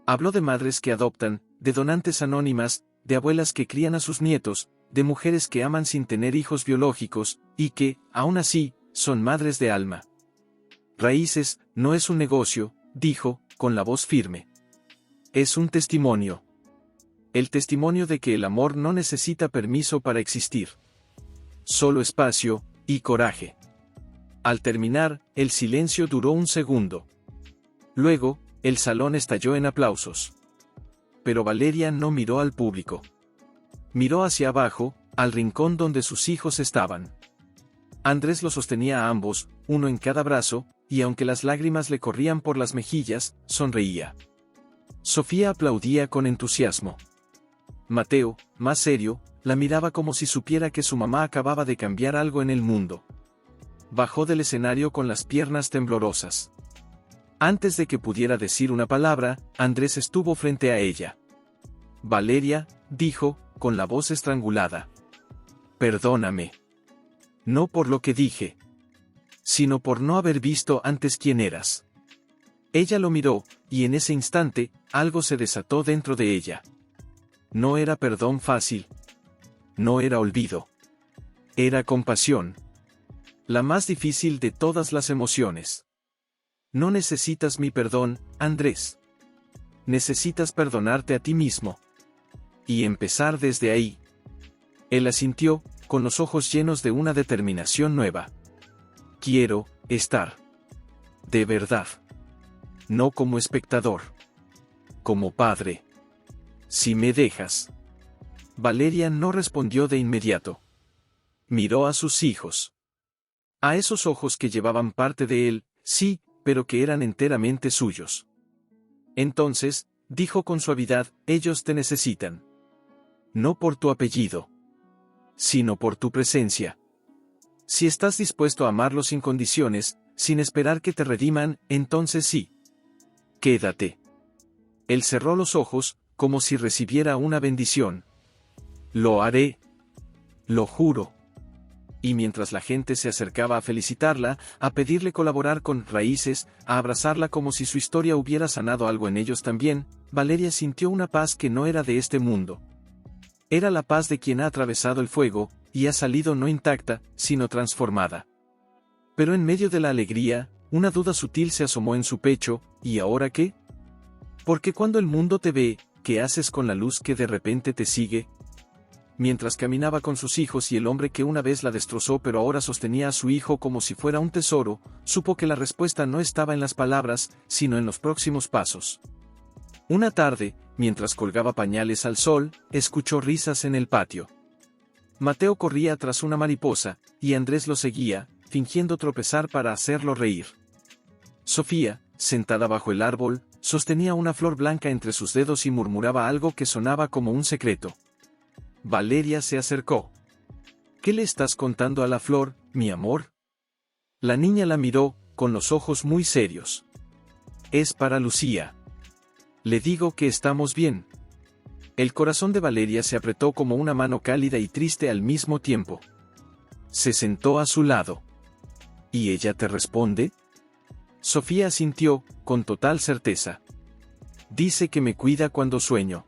Habló de madres que adoptan, de donantes anónimas, de abuelas que crían a sus nietos, de mujeres que aman sin tener hijos biológicos, y que, aún así, son madres de alma. Raíces, no es un negocio, dijo, con la voz firme. Es un testimonio. El testimonio de que el amor no necesita permiso para existir. Solo espacio y coraje. Al terminar, el silencio duró un segundo. Luego, el salón estalló en aplausos. Pero Valeria no miró al público. Miró hacia abajo, al rincón donde sus hijos estaban. Andrés los sostenía a ambos, uno en cada brazo, y aunque las lágrimas le corrían por las mejillas, sonreía. Sofía aplaudía con entusiasmo. Mateo, más serio, la miraba como si supiera que su mamá acababa de cambiar algo en el mundo. Bajó del escenario con las piernas temblorosas. Antes de que pudiera decir una palabra, Andrés estuvo frente a ella. Valeria, dijo, con la voz estrangulada. Perdóname. No por lo que dije, sino por no haber visto antes quién eras. Ella lo miró, y en ese instante, algo se desató dentro de ella. No era perdón fácil. No era olvido. Era compasión. La más difícil de todas las emociones. No necesitas mi perdón, Andrés. Necesitas perdonarte a ti mismo. Y empezar desde ahí. Él asintió, con los ojos llenos de una determinación nueva. Quiero estar. De verdad. No como espectador. Como padre. Si me dejas. Valeria no respondió de inmediato. Miró a sus hijos. A esos ojos que llevaban parte de él, sí, pero que eran enteramente suyos. Entonces, dijo con suavidad, ellos te necesitan. No por tu apellido, sino por tu presencia. Si estás dispuesto a amarlos sin condiciones, sin esperar que te rediman, entonces sí. Quédate. Él cerró los ojos, como si recibiera una bendición. Lo haré. Lo juro. Y mientras la gente se acercaba a felicitarla, a pedirle colaborar con Raíces, a abrazarla como si su historia hubiera sanado algo en ellos también, Valeria sintió una paz que no era de este mundo. Era la paz de quien ha atravesado el fuego, y ha salido no intacta, sino transformada. Pero en medio de la alegría, una duda sutil se asomó en su pecho, ¿y ahora qué? Porque cuando el mundo te ve, ¿qué haces con la luz que de repente te sigue? Mientras caminaba con sus hijos y el hombre que una vez la destrozó pero ahora sostenía a su hijo como si fuera un tesoro, supo que la respuesta no estaba en las palabras, sino en los próximos pasos. Una tarde, mientras colgaba pañales al sol, escuchó risas en el patio. Mateo corría tras una mariposa, y Andrés lo seguía, fingiendo tropezar para hacerlo reír. Sofía, sentada bajo el árbol, sostenía una flor blanca entre sus dedos y murmuraba algo que sonaba como un secreto. Valeria se acercó. ¿Qué le estás contando a la flor, mi amor? La niña la miró, con los ojos muy serios. Es para Lucía. Le digo que estamos bien. El corazón de Valeria se apretó como una mano cálida y triste al mismo tiempo. Se sentó a su lado. ¿Y ella te responde? Sofía asintió, con total certeza. Dice que me cuida cuando sueño.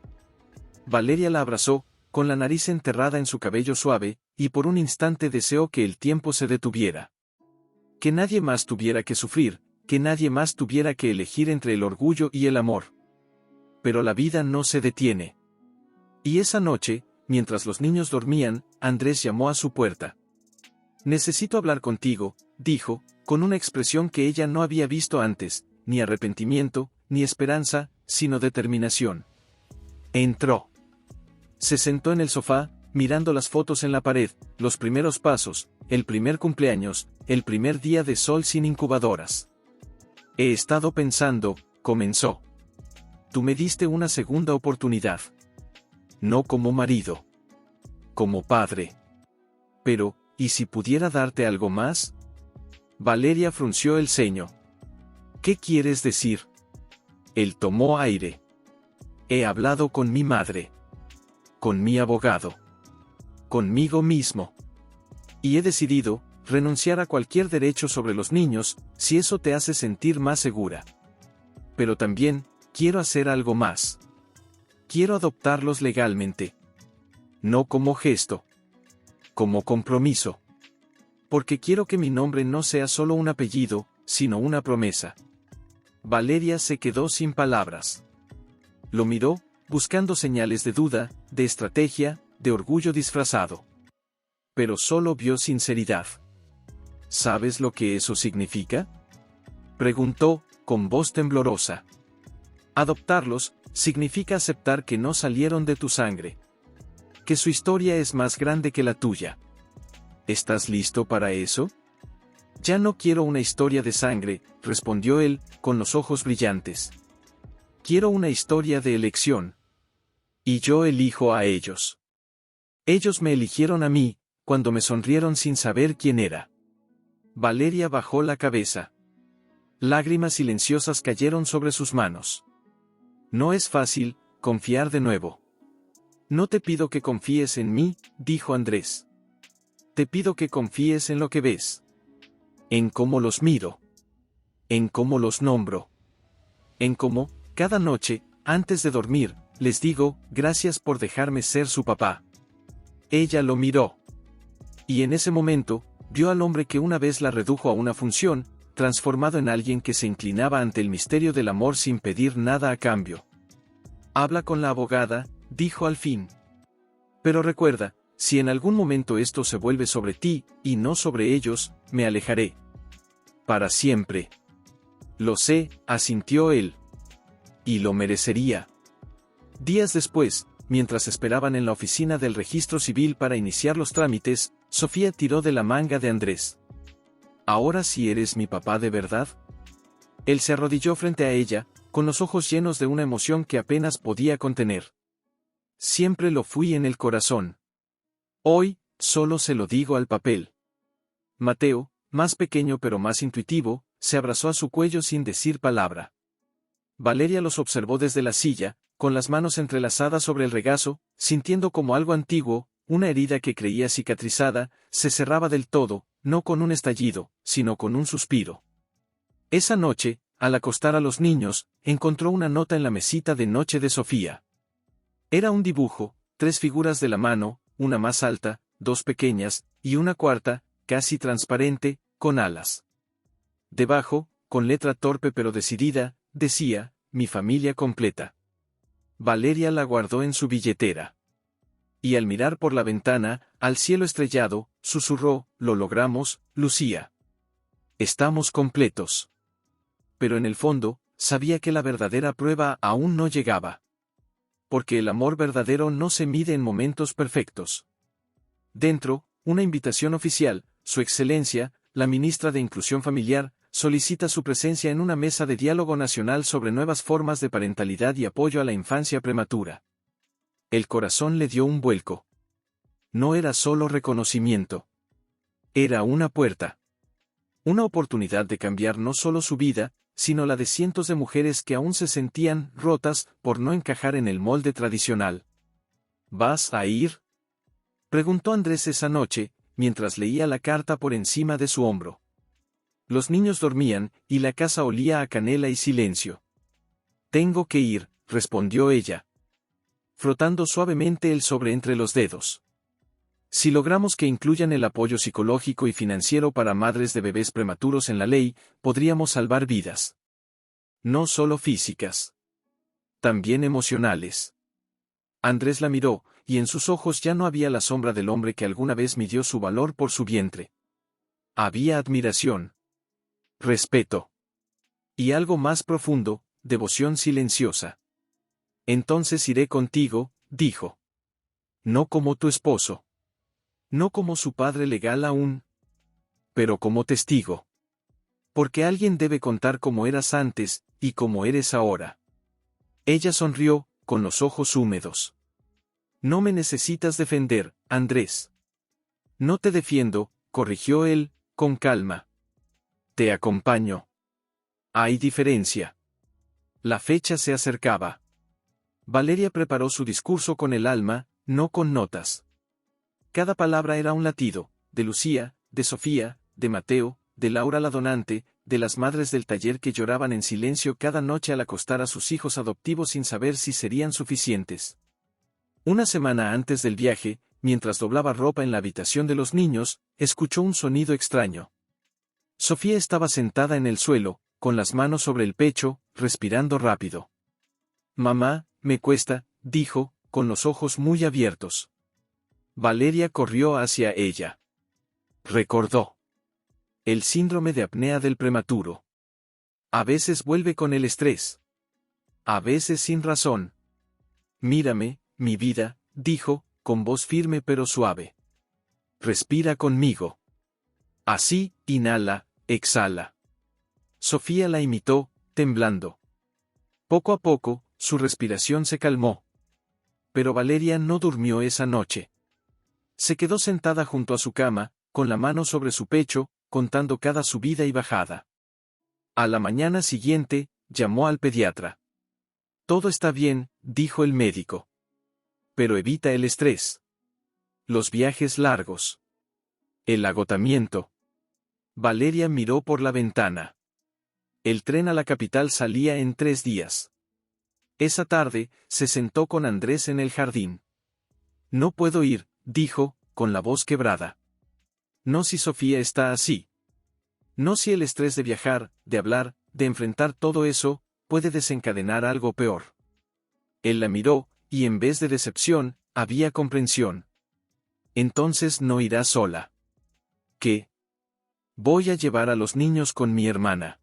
Valeria la abrazó, con la nariz enterrada en su cabello suave, y por un instante deseó que el tiempo se detuviera. Que nadie más tuviera que sufrir, que nadie más tuviera que elegir entre el orgullo y el amor. Pero la vida no se detiene. Y esa noche, mientras los niños dormían, Andrés llamó a su puerta. Necesito hablar contigo, dijo, con una expresión que ella no había visto antes, ni arrepentimiento, ni esperanza, sino determinación. Entró. Se sentó en el sofá, mirando las fotos en la pared, los primeros pasos, el primer cumpleaños, el primer día de sol sin incubadoras. He estado pensando, comenzó. Tú me diste una segunda oportunidad. No como marido. Como padre. Pero, ¿y si pudiera darte algo más? Valeria frunció el ceño. ¿Qué quieres decir? Él tomó aire. He hablado con mi madre. Con mi abogado. Conmigo mismo. Y he decidido, renunciar a cualquier derecho sobre los niños, si eso te hace sentir más segura. Pero también, quiero hacer algo más. Quiero adoptarlos legalmente. No como gesto. Como compromiso. Porque quiero que mi nombre no sea solo un apellido, sino una promesa. Valeria se quedó sin palabras. Lo miró, buscando señales de duda, de estrategia, de orgullo disfrazado. Pero solo vio sinceridad. ¿Sabes lo que eso significa?, preguntó, con voz temblorosa. Adoptarlos, significa aceptar que no salieron de tu sangre. Que su historia es más grande que la tuya. ¿Estás listo para eso? Ya no quiero una historia de sangre, respondió él, con los ojos brillantes. Quiero una historia de elección. Y yo elijo a ellos. Ellos me eligieron a mí, cuando me sonrieron sin saber quién era. Valeria bajó la cabeza. Lágrimas silenciosas cayeron sobre sus manos. No es fácil, confiar de nuevo. No te pido que confíes en mí, dijo Andrés. Te pido que confíes en lo que ves. En cómo los miro. En cómo los nombro. En cómo, cada noche, antes de dormir, les digo, gracias por dejarme ser su papá. Ella lo miró. Y en ese momento, vio al hombre que una vez la redujo a una función, transformado en alguien que se inclinaba ante el misterio del amor sin pedir nada a cambio. Habla con la abogada, dijo al fin. Pero recuerda, si en algún momento esto se vuelve sobre ti, y no sobre ellos, me alejaré. Para siempre. Lo sé, asintió él. Y lo merecería. Días después, mientras esperaban en la oficina del registro civil para iniciar los trámites, Sofía tiró de la manga de Andrés. ¿Ahora sí eres mi papá de verdad? Él se arrodilló frente a ella, con los ojos llenos de una emoción que apenas podía contener. Siempre lo fui en el corazón. Hoy, solo se lo digo al papel. Mateo, más pequeño pero más intuitivo, se abrazó a su cuello sin decir palabra. Valeria los observó desde la silla, con las manos entrelazadas sobre el regazo, sintiendo como algo antiguo, una herida que creía cicatrizada, se cerraba del todo, no con un estallido, sino con un suspiro. Esa noche, al acostar a los niños, encontró una nota en la mesita de noche de Sofía. Era un dibujo, 3 figuras de la mano, una más alta, 2 pequeñas, y una cuarta, casi transparente, con alas. Debajo, con letra torpe pero decidida, decía, mi familia completa. Valeria la guardó en su billetera. Y al mirar por la ventana, al cielo estrellado, susurró, lo logramos, Lucía. Estamos completos. Pero en el fondo, sabía que la verdadera prueba aún no llegaba. Porque el amor verdadero no se mide en momentos perfectos. Dentro, una invitación oficial, Su Excelencia, la ministra de Inclusión Familiar, solicita su presencia en una mesa de diálogo nacional sobre nuevas formas de parentalidad y apoyo a la infancia prematura. El corazón le dio un vuelco. No era solo reconocimiento. Era una puerta. Una oportunidad de cambiar no solo su vida, sino la de cientos de mujeres que aún se sentían rotas por no encajar en el molde tradicional. ¿Vas a ir?, preguntó Andrés esa noche, mientras leía la carta por encima de su hombro. Los niños dormían, y la casa olía a canela y silencio. Tengo que ir, respondió ella, frotando suavemente el sobre entre los dedos. Si logramos que incluyan el apoyo psicológico y financiero para madres de bebés prematuros en la ley, podríamos salvar vidas. No solo físicas. También emocionales. Andrés la miró, y en sus ojos ya no había la sombra del hombre que alguna vez midió su valor por su vientre. Había admiración. Respeto. Y algo más profundo, devoción silenciosa. Entonces iré contigo, dijo. No como tu esposo. No como su padre legal aún. Pero como testigo. Porque alguien debe contar cómo eras antes, y cómo eres ahora. Ella sonrió, con los ojos húmedos. No me necesitas defender, Andrés. No te defiendo, corrigió él, con calma. Te acompaño. Hay diferencia. La fecha se acercaba. Valeria preparó su discurso con el alma, no con notas. Cada palabra era un latido, de Lucía, de Sofía, de Mateo, de Laura la donante, de las madres del taller que lloraban en silencio cada noche al acostar a sus hijos adoptivos sin saber si serían suficientes. Una semana antes del viaje, mientras doblaba ropa en la habitación de los niños, escuchó un sonido extraño. Sofía estaba sentada en el suelo, con las manos sobre el pecho, respirando rápido. Mamá, me cuesta, dijo, con los ojos muy abiertos. Valeria corrió hacia ella. Recordó. El síndrome de apnea del prematuro. A veces vuelve con el estrés. A veces sin razón. Mírame, mi vida, dijo, con voz firme pero suave. Respira conmigo. Así, inhala, exhala. Sofía la imitó, temblando. Poco a poco, su respiración se calmó. Pero Valeria no durmió esa noche. Se quedó sentada junto a su cama, con la mano sobre su pecho, contando cada subida y bajada. A la mañana siguiente, llamó al pediatra. Todo está bien, dijo el médico. Pero evita el estrés. Los viajes largos. El agotamiento. Valeria miró por la ventana. El tren a la capital salía en 3 días. Esa tarde, se sentó con Andrés en el jardín. No puedo ir, dijo, con la voz quebrada. No si Sofía está así. No si el estrés de viajar, de hablar, de enfrentar todo eso, puede desencadenar algo peor. Él la miró, y en vez de decepción, había comprensión. Entonces no irá sola. ¿Qué? Voy a llevar a los niños con mi hermana.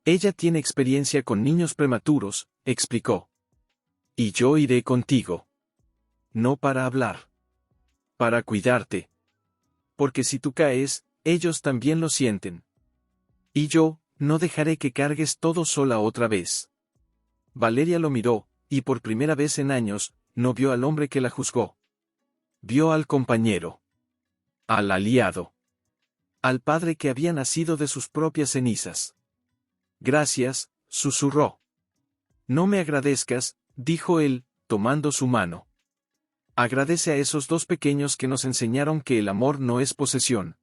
Ella tiene experiencia con niños prematuros, explicó. Y yo iré contigo. No para hablar. Para cuidarte. Porque si tú caes, ellos también lo sienten. Y yo, no dejaré que cargues todo sola otra vez. Valeria lo miró, y por primera vez en años, no vio al hombre que la juzgó. Vio al compañero. Al aliado. Al padre que había nacido de sus propias cenizas. Gracias, susurró. No me agradezcas, dijo él, tomando su mano. Agradece a esos 2 pequeños que nos enseñaron que el amor no es posesión.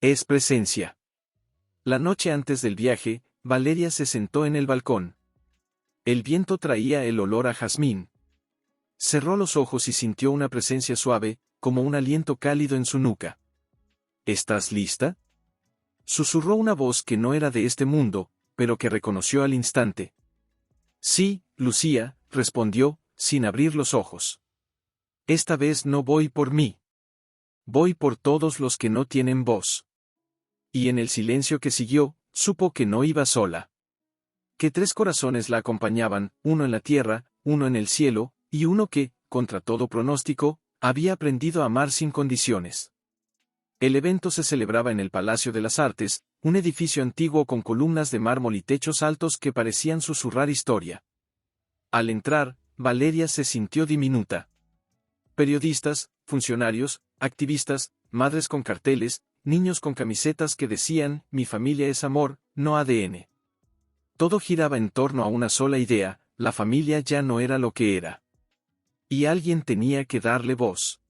Es presencia. La noche antes del viaje, Valeria se sentó en el balcón. El viento traía el olor a jazmín. Cerró los ojos y sintió una presencia suave, como un aliento cálido en su nuca. ¿Estás lista? Susurró una voz que no era de este mundo, pero que reconoció al instante. Sí, Lucía, respondió, sin abrir los ojos. Esta vez no voy por mí. Voy por todos los que no tienen voz. Y en el silencio que siguió, supo que no iba sola. Que 3 corazones la acompañaban, uno en la tierra, uno en el cielo, y uno que, contra todo pronóstico, había aprendido a amar sin condiciones. El evento se celebraba en el Palacio de las Artes, un edificio antiguo con columnas de mármol y techos altos que parecían susurrar historia. Al entrar, Valeria se sintió diminuta. Periodistas, funcionarios, activistas, madres con carteles, niños con camisetas que decían, mi familia es amor, no ADN. Todo giraba en torno a una sola idea, la familia ya no era lo que era. Y alguien tenía que darle voz.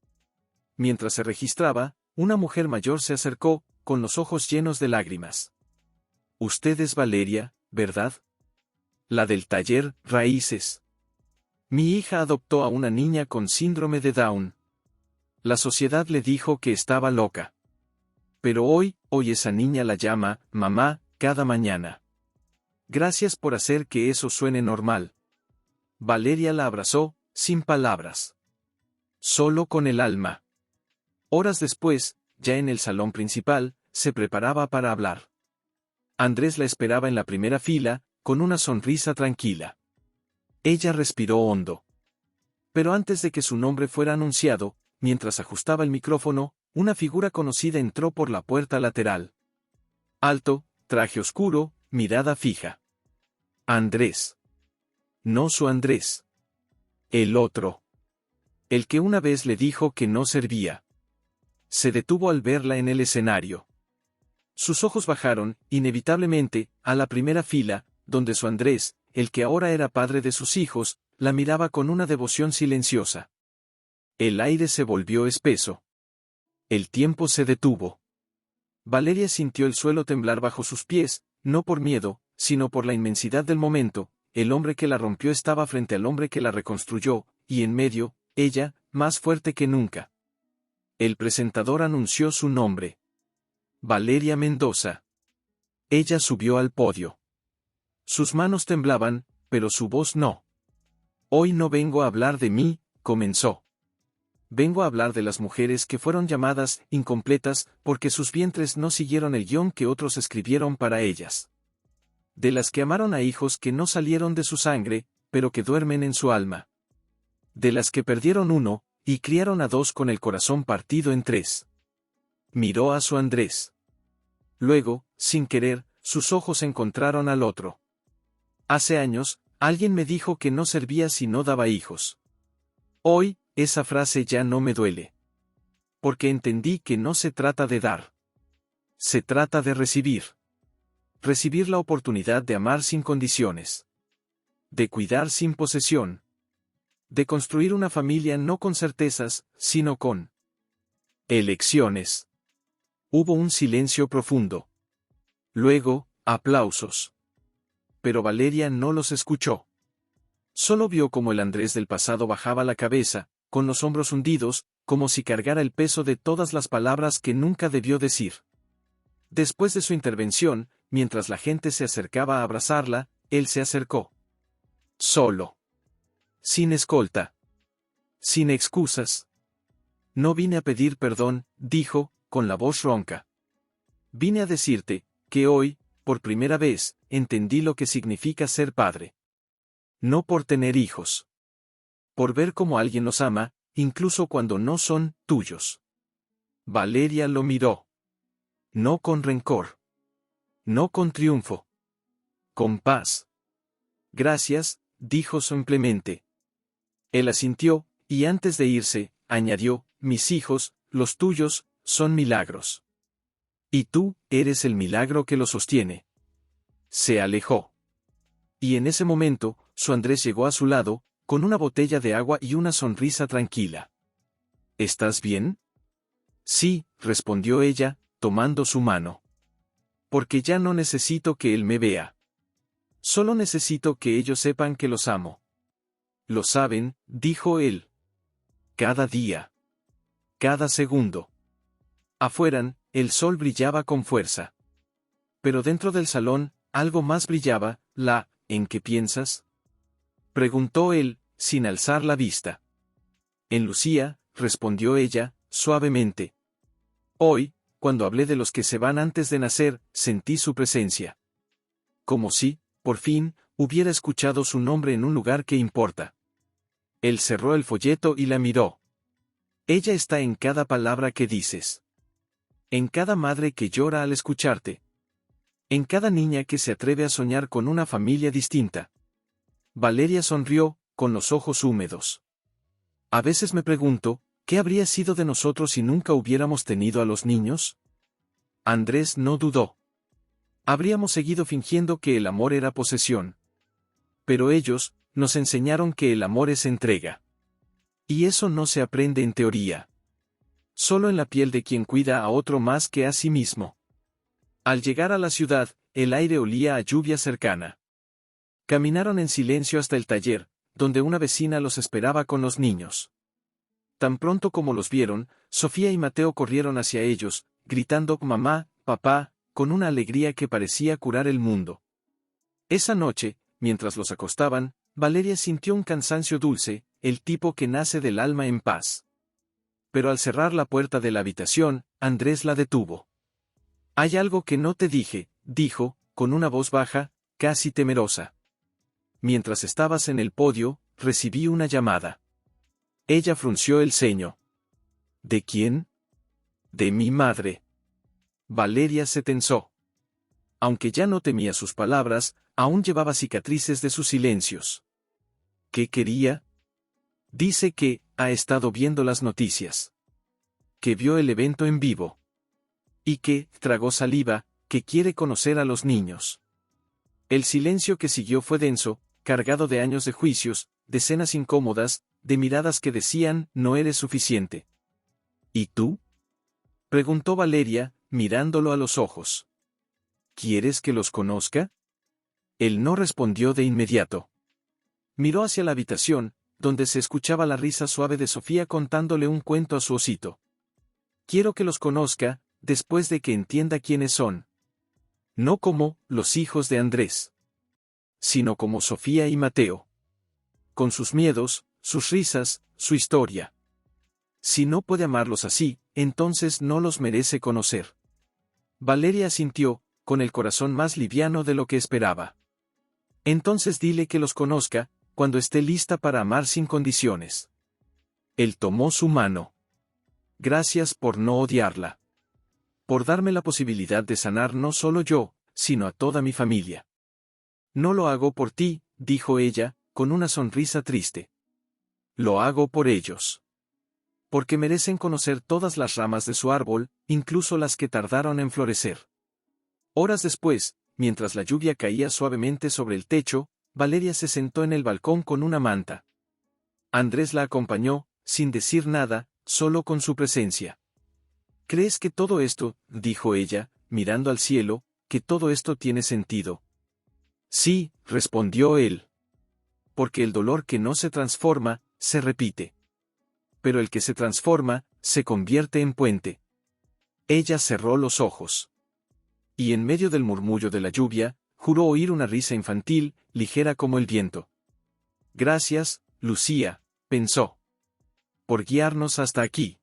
Mientras se registraba, una mujer mayor se acercó, con los ojos llenos de lágrimas. Usted es Valeria, ¿verdad? La del taller, Raíces. Mi hija adoptó a una niña con síndrome de Down. La sociedad le dijo que estaba loca. Pero hoy esa niña la llama, mamá, cada mañana. Gracias por hacer que eso suene normal. Valeria la abrazó, sin palabras. Solo con el alma. Horas después, ya en el salón principal, se preparaba para hablar. Andrés la esperaba en la primera fila, con una sonrisa tranquila. Ella respiró hondo. Pero antes de que su nombre fuera anunciado, mientras ajustaba el micrófono, una figura conocida entró por la puerta lateral. Alto, traje oscuro, mirada fija. Andrés. No su Andrés. El otro. El que una vez le dijo que no servía. Se detuvo al verla en el escenario. Sus ojos bajaron, inevitablemente, a la primera fila, donde su Andrés, el que ahora era padre de sus hijos, la miraba con una devoción silenciosa. El aire se volvió espeso. El tiempo se detuvo. Valeria sintió el suelo temblar bajo sus pies, no por miedo, sino por la inmensidad del momento. El hombre que la rompió estaba frente al hombre que la reconstruyó, y en medio, ella, más fuerte que nunca. El presentador anunció su nombre. Valeria Mendoza. Ella subió al podio. Sus manos temblaban, pero su voz no. Hoy no vengo a hablar de mí, comenzó. Vengo a hablar de las mujeres que fueron llamadas incompletas porque sus vientres no siguieron el guión que otros escribieron para ellas. De las que amaron a hijos que no salieron de su sangre, pero que duermen en su alma. De las que perdieron uno, y criaron a dos con el corazón partido en tres. Miró a su Andrés. Luego, sin querer, sus ojos encontraron al otro. Hace años, alguien me dijo que no servía si no daba hijos. Hoy, esa frase ya no me duele. Porque entendí que no se trata de dar. Se trata de recibir. Recibir la oportunidad de amar sin condiciones. De cuidar sin posesión. De construir una familia no con certezas, sino con elecciones. Hubo un silencio profundo. Luego, aplausos. Pero Valeria no los escuchó. Solo vio cómo el Andrés del pasado bajaba la cabeza, con los hombros hundidos, como si cargara el peso de todas las palabras que nunca debió decir. Después de su intervención, mientras la gente se acercaba a abrazarla, él se acercó. Solo. Sin escolta. Sin excusas. No vine a pedir perdón, dijo, con la voz ronca. Vine a decirte, que hoy, por primera vez, entendí lo que significa ser padre. No por tener hijos. Por ver cómo alguien los ama, incluso cuando no son tuyos. Valeria lo miró. No con rencor. No con triunfo. Con paz. Gracias, dijo simplemente. Él asintió, y antes de irse, añadió, mis hijos, los tuyos, son milagros. Y tú, eres el milagro que los sostiene. Se alejó. Y en ese momento, su Andrés llegó a su lado, con una botella de agua y una sonrisa tranquila. ¿Estás bien? Sí, respondió ella, tomando su mano. Porque ya no necesito que él me vea. Solo necesito que ellos sepan que los amo. Lo saben, dijo él. Cada día. Cada segundo. Afuera, el sol brillaba con fuerza. Pero dentro del salón, algo más brillaba, ¿en qué piensas? Preguntó él, sin alzar la vista. En Lucía, respondió ella, suavemente. Hoy, cuando hablé de los que se van antes de nacer, sentí su presencia. Como si, por fin, hubiera escuchado su nombre en un lugar que importa. Él cerró el folleto y la miró. Ella está en cada palabra que dices. En cada madre que llora al escucharte. En cada niña que se atreve a soñar con una familia distinta. Valeria sonrió, con los ojos húmedos. A veces me pregunto, ¿qué habría sido de nosotros si nunca hubiéramos tenido a los niños? Andrés no dudó. Habríamos seguido fingiendo que el amor era posesión. Pero ellos, nos enseñaron que el amor es entrega. Y eso no se aprende en teoría. Solo en la piel de quien cuida a otro más que a sí mismo. Al llegar a la ciudad, el aire olía a lluvia cercana. Caminaron en silencio hasta el taller, donde una vecina los esperaba con los niños. Tan pronto como los vieron, Sofía y Mateo corrieron hacia ellos, gritando «Mamá, papá», con una alegría que parecía curar el mundo. Esa noche, mientras los acostaban, Valeria sintió un cansancio dulce, el tipo que nace del alma en paz. Pero al cerrar la puerta de la habitación, Andrés la detuvo. «Hay algo que no te dije», dijo, con una voz baja, casi temerosa. «Mientras estabas en el podio, recibí una llamada». Ella frunció el ceño. «¿De quién?» «De mi madre». Valeria se tensó. Aunque ya no temía sus palabras, aún llevaba cicatrices de sus silencios. ¿Qué quería? Dice que ha estado viendo las noticias. Que vio el evento en vivo. Y que tragó saliva, que quiere conocer a los niños. El silencio que siguió fue denso, cargado de años de juicios, de escenas incómodas, de miradas que decían, no eres suficiente. ¿Y tú? Preguntó Valeria, mirándolo a los ojos. ¿Quieres que los conozca? Él no respondió de inmediato. Miró hacia la habitación, donde se escuchaba la risa suave de Sofía contándole un cuento a su osito. Quiero que los conozca, después de que entienda quiénes son. No como los hijos de Andrés, sino como Sofía y Mateo. con sus miedos, sus risas, su historia. Si no puede amarlos así, entonces no los merece conocer. Valeria asintió, con el corazón más liviano de lo que esperaba. Entonces dile que los conozca, cuando esté lista para amar sin condiciones. Él tomó su mano. Gracias por no odiarla. Por darme la posibilidad de sanar no solo yo, sino a toda mi familia. No lo hago por ti, dijo ella, con una sonrisa triste. Lo hago por ellos. Porque merecen conocer todas las ramas de su árbol, incluso las que tardaron en florecer. Horas después, mientras la lluvia caía suavemente sobre el techo, Valeria se sentó en el balcón con una manta. Andrés la acompañó, sin decir nada, solo con su presencia. ¿Crees que todo esto, dijo ella, mirando al cielo, que todo esto tiene sentido? Sí, respondió él. Porque el dolor que no se transforma, se repite. Pero el que se transforma, se convierte en puente. Ella cerró los ojos. Y en medio del murmullo de la lluvia, juró oír una risa infantil, ligera como el viento. Gracias, Lucía, pensó. Por guiarnos hasta aquí.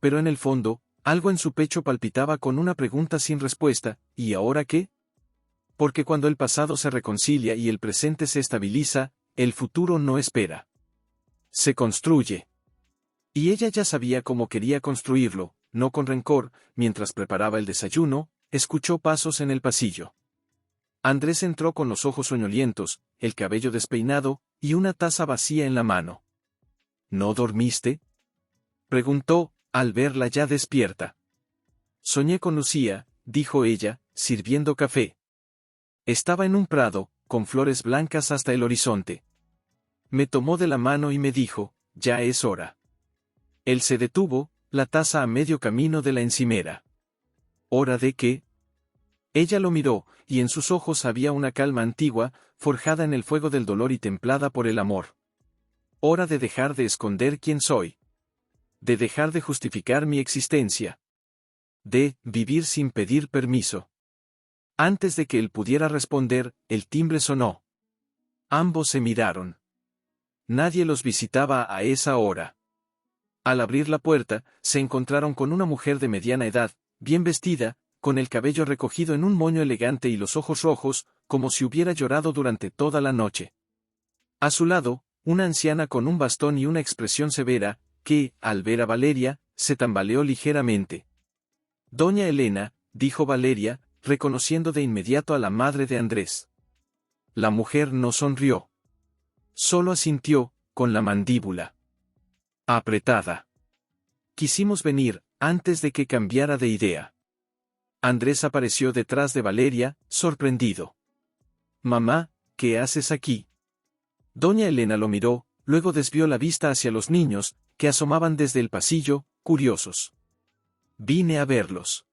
Pero en el fondo, algo en su pecho palpitaba con una pregunta sin respuesta, ¿y ahora qué? Porque cuando el pasado se reconcilia y el presente se estabiliza, el futuro no espera. Se construye. Y ella ya sabía cómo quería construirlo, no con rencor, mientras preparaba el desayuno, escuchó pasos en el pasillo. Andrés entró con los ojos soñolientos, el cabello despeinado, y una taza vacía en la mano. ¿No dormiste?, preguntó, al verla ya despierta. Soñé con Lucía, dijo ella, sirviendo café. Estaba en un prado, con flores blancas hasta el horizonte. Me tomó de la mano y me dijo, ya es hora. Él se detuvo, la taza a medio camino de la encimera. ¿Hora de qué? Ella lo miró, y en sus ojos había una calma antigua, forjada en el fuego del dolor y templada por el amor. Hora de dejar de esconder quién soy. De dejar de justificar mi existencia. De vivir sin pedir permiso. Antes de que él pudiera responder, el timbre sonó. Ambos se miraron. Nadie los visitaba a esa hora. Al abrir la puerta, se encontraron con una mujer de mediana edad, bien vestida, con el cabello recogido en un moño elegante y los ojos rojos, como si hubiera llorado durante toda la noche. A su lado, una anciana con un bastón y una expresión severa, que, al ver a Valeria, se tambaleó ligeramente. Doña Elena, dijo Valeria, reconociendo de inmediato a la madre de Andrés. La mujer no sonrió. Solo asintió, con la mandíbula apretada. Quisimos venir, antes de que cambiara de idea. Andrés apareció detrás de Valeria, sorprendido. Mamá, ¿qué haces aquí? Doña Elena lo miró, luego desvió la vista hacia los niños, que asomaban desde el pasillo, curiosos. Vine a verlos.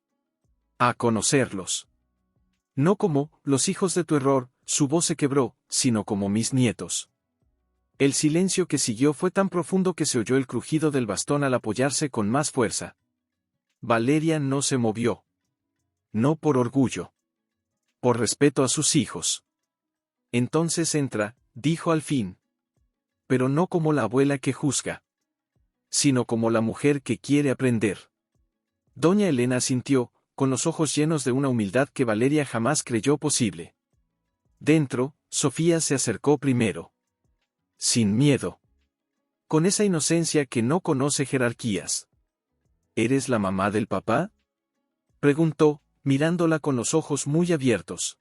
A conocerlos. No como, los hijos de tu error, su voz se quebró, sino como mis nietos. El silencio que siguió fue tan profundo que se oyó el crujido del bastón al apoyarse con más fuerza. Valeria no se movió. No por orgullo. Por respeto a sus hijos. Entonces entra, dijo al fin. Pero no como la abuela que juzga. Sino como la mujer que quiere aprender. Doña Elena asintió, con los ojos llenos de una humildad que Valeria jamás creyó posible. Dentro, Sofía se acercó primero. Sin miedo. Con esa inocencia que no conoce jerarquías. ¿Eres la mamá del papá?, preguntó, mirándola con los ojos muy abiertos.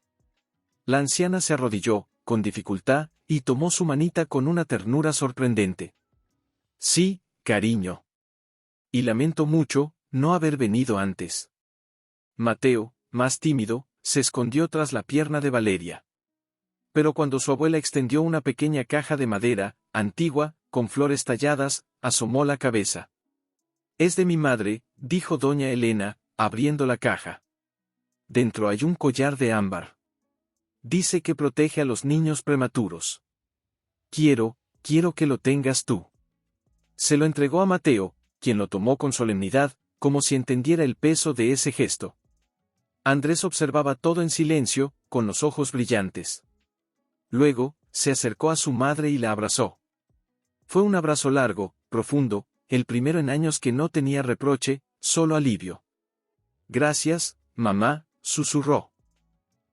La anciana se arrodilló, con dificultad, y tomó su manita con una ternura sorprendente. Sí, cariño. Y lamento mucho, no haber venido antes. Mateo, más tímido, se escondió tras la pierna de Valeria. Pero cuando su abuela extendió una pequeña caja de madera, antigua, con flores talladas, asomó la cabeza. Es de mi madre, dijo doña Elena, abriendo la caja. Dentro hay un collar de ámbar. Dice que protege a los niños prematuros. Quiero que lo tengas tú. Se lo entregó a Mateo, quien lo tomó con solemnidad, como si entendiera el peso de ese gesto. Andrés observaba todo en silencio, con los ojos brillantes. Luego, se acercó a su madre y la abrazó. Fue un abrazo largo, profundo, el primero en años que no tenía reproche, solo alivio. Gracias, mamá, susurró.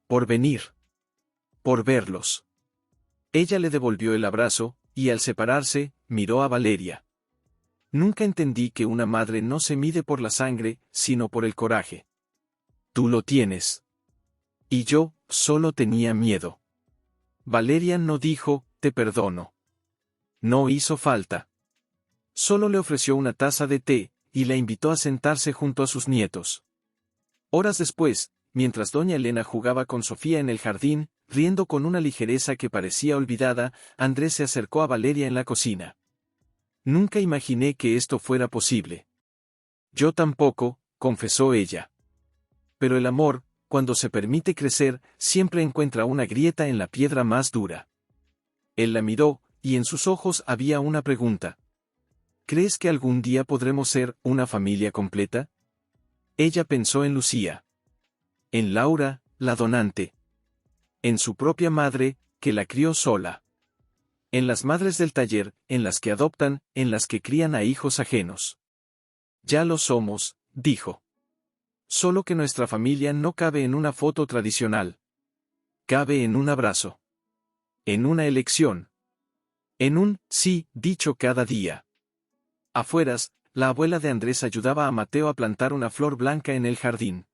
Por venir. Por verlos. Ella le devolvió el abrazo, y al separarse, miró a Valeria. Nunca entendí que una madre no se mide por la sangre, sino por el coraje. Tú lo tienes. Y yo, solo tenía miedo. Valeria no dijo, te perdono. No hizo falta. Solo le ofreció una taza de té, y la invitó a sentarse junto a sus nietos. Horas después, mientras doña Elena jugaba con Sofía en el jardín, riendo con una ligereza que parecía olvidada, Andrés se acercó a Valeria en la cocina. Nunca imaginé que esto fuera posible. Yo tampoco, confesó ella. Pero el amor, cuando se permite crecer, siempre encuentra una grieta en la piedra más dura. Él la miró, y en sus ojos había una pregunta. ¿Crees que algún día podremos ser una familia completa? Ella pensó en Lucía. En Laura, la donante. En su propia madre, que la crió sola. En las madres del taller, en las que adoptan, en las que crían a hijos ajenos. Ya lo somos, dijo. Solo que nuestra familia no cabe en una foto tradicional. Cabe en un abrazo. En una elección. En un sí dicho cada día. Afueras, la abuela de Andrés ayudaba a Mateo a plantar una flor blanca en el jardín.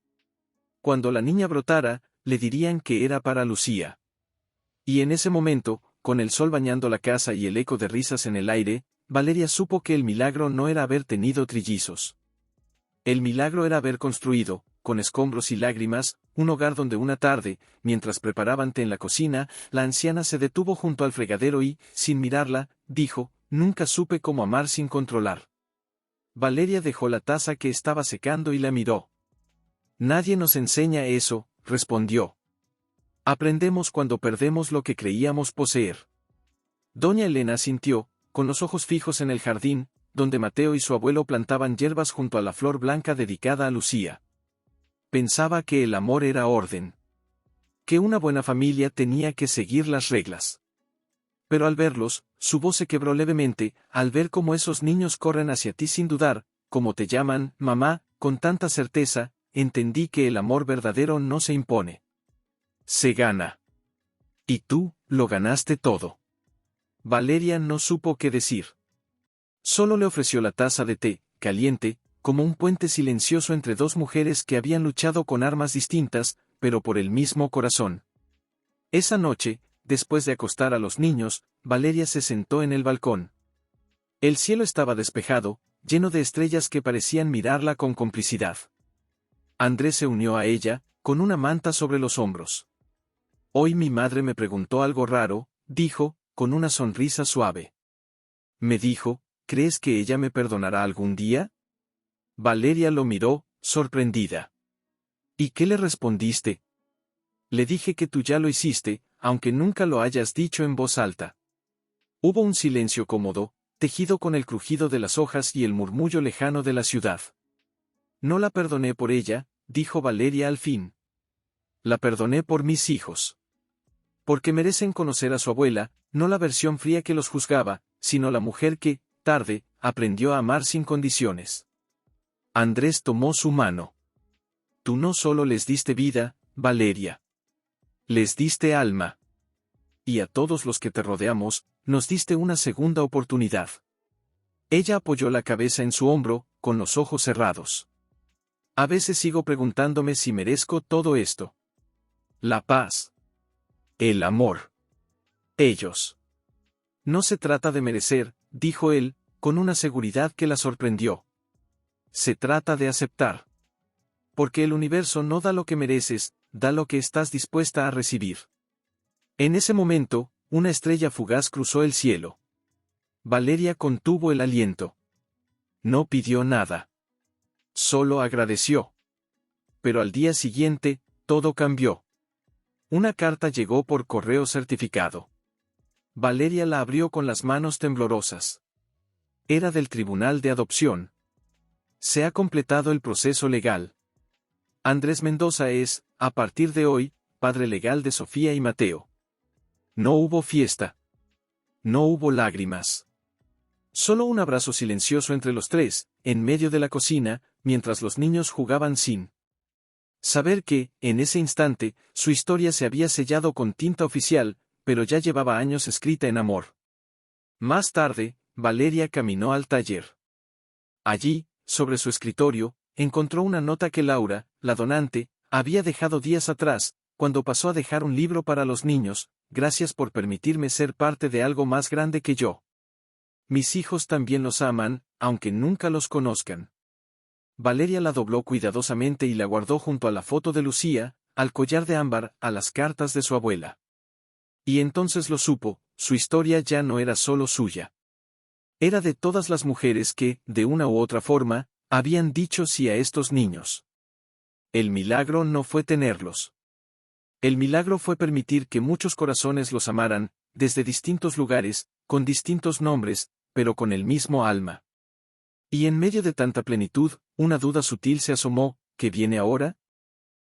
Cuando la niña brotara, le dirían que era para Lucía. Y en ese momento, con el sol bañando la casa y el eco de risas en el aire, Valeria supo que el milagro no era haber tenido trillizos. El milagro era haber construido, con escombros y lágrimas, un hogar donde una tarde, mientras preparaban té en la cocina, la anciana se detuvo junto al fregadero y, sin mirarla, dijo, nunca supe cómo amar sin controlar. Valeria dejó la taza que estaba secando y la miró. Nadie nos enseña eso, respondió. Aprendemos cuando perdemos lo que creíamos poseer. Doña Elena asintió, con los ojos fijos en el jardín, donde Mateo y su abuelo plantaban hierbas junto a la flor blanca dedicada a Lucía. Pensaba que el amor era orden. Que una buena familia tenía que seguir las reglas. Pero al verlos, su voz se quebró levemente, al ver cómo esos niños corren hacia ti sin dudar, como te llaman, mamá, con tanta certeza, entendí que el amor verdadero no se impone. Se gana. Y tú, lo ganaste todo. Valeria no supo qué decir. Solo le ofreció la taza de té, caliente, como un puente silencioso entre dos mujeres que habían luchado con armas distintas, pero por el mismo corazón. Esa noche, después de acostar a los niños, Valeria se sentó en el balcón. El cielo estaba despejado, lleno de estrellas que parecían mirarla con complicidad. Andrés se unió a ella, con una manta sobre los hombros. Hoy mi madre me preguntó algo raro, dijo, con una sonrisa suave. Me dijo, ¿crees que ella me perdonará algún día? Valeria lo miró, sorprendida. ¿Y qué le respondiste? Le dije que tú ya lo hiciste, aunque nunca lo hayas dicho en voz alta. Hubo un silencio cómodo, tejido con el crujido de las hojas y el murmullo lejano de la ciudad. No la perdoné por ella, dijo Valeria al fin. La perdoné por mis hijos. Porque merecen conocer a su abuela, no la versión fría que los juzgaba, sino la mujer que, tarde, aprendió a amar sin condiciones. Andrés tomó su mano. Tú no solo les diste vida, Valeria. Les diste alma. Y a todos los que te rodeamos, nos diste una segunda oportunidad. Ella apoyó la cabeza en su hombro, con los ojos cerrados. A veces sigo preguntándome si merezco todo esto. La paz. El amor. Ellos. No se trata de merecer, dijo él, con una seguridad que la sorprendió. Se trata de aceptar. Porque el universo no da lo que mereces, da lo que estás dispuesta a recibir. En ese momento, una estrella fugaz cruzó el cielo. Valeria contuvo el aliento. No pidió nada. Solo agradeció. Pero al día siguiente, todo cambió. Una carta llegó por correo certificado. Valeria la abrió con las manos temblorosas. Era del Tribunal de Adopción. Se ha completado el proceso legal. Andrés Mendoza es, a partir de hoy, padre legal de Sofía y Mateo. No hubo fiesta. No hubo lágrimas. Solo un abrazo silencioso entre los tres, en medio de la cocina, mientras los niños jugaban sin saber que, en ese instante, su historia se había sellado con tinta oficial, pero ya llevaba años escrita en amor. Más tarde, Valeria caminó al taller. Allí, sobre su escritorio, encontró una nota que Laura, la donante, había dejado días atrás, cuando pasó a dejar un libro para los niños: gracias por permitirme ser parte de algo más grande que yo. Mis hijos también los aman, aunque nunca los conozcan. Valeria la dobló cuidadosamente y la guardó junto a la foto de Lucía, al collar de ámbar, a las cartas de su abuela. Y entonces lo supo: su historia ya no era solo suya. Era de todas las mujeres que, de una u otra forma, habían dicho sí a estos niños. El milagro no fue tenerlos. El milagro fue permitir que muchos corazones los amaran, desde distintos lugares, con distintos nombres, pero con el mismo alma. Y en medio de tanta plenitud, una duda sutil se asomó: ¿qué viene ahora?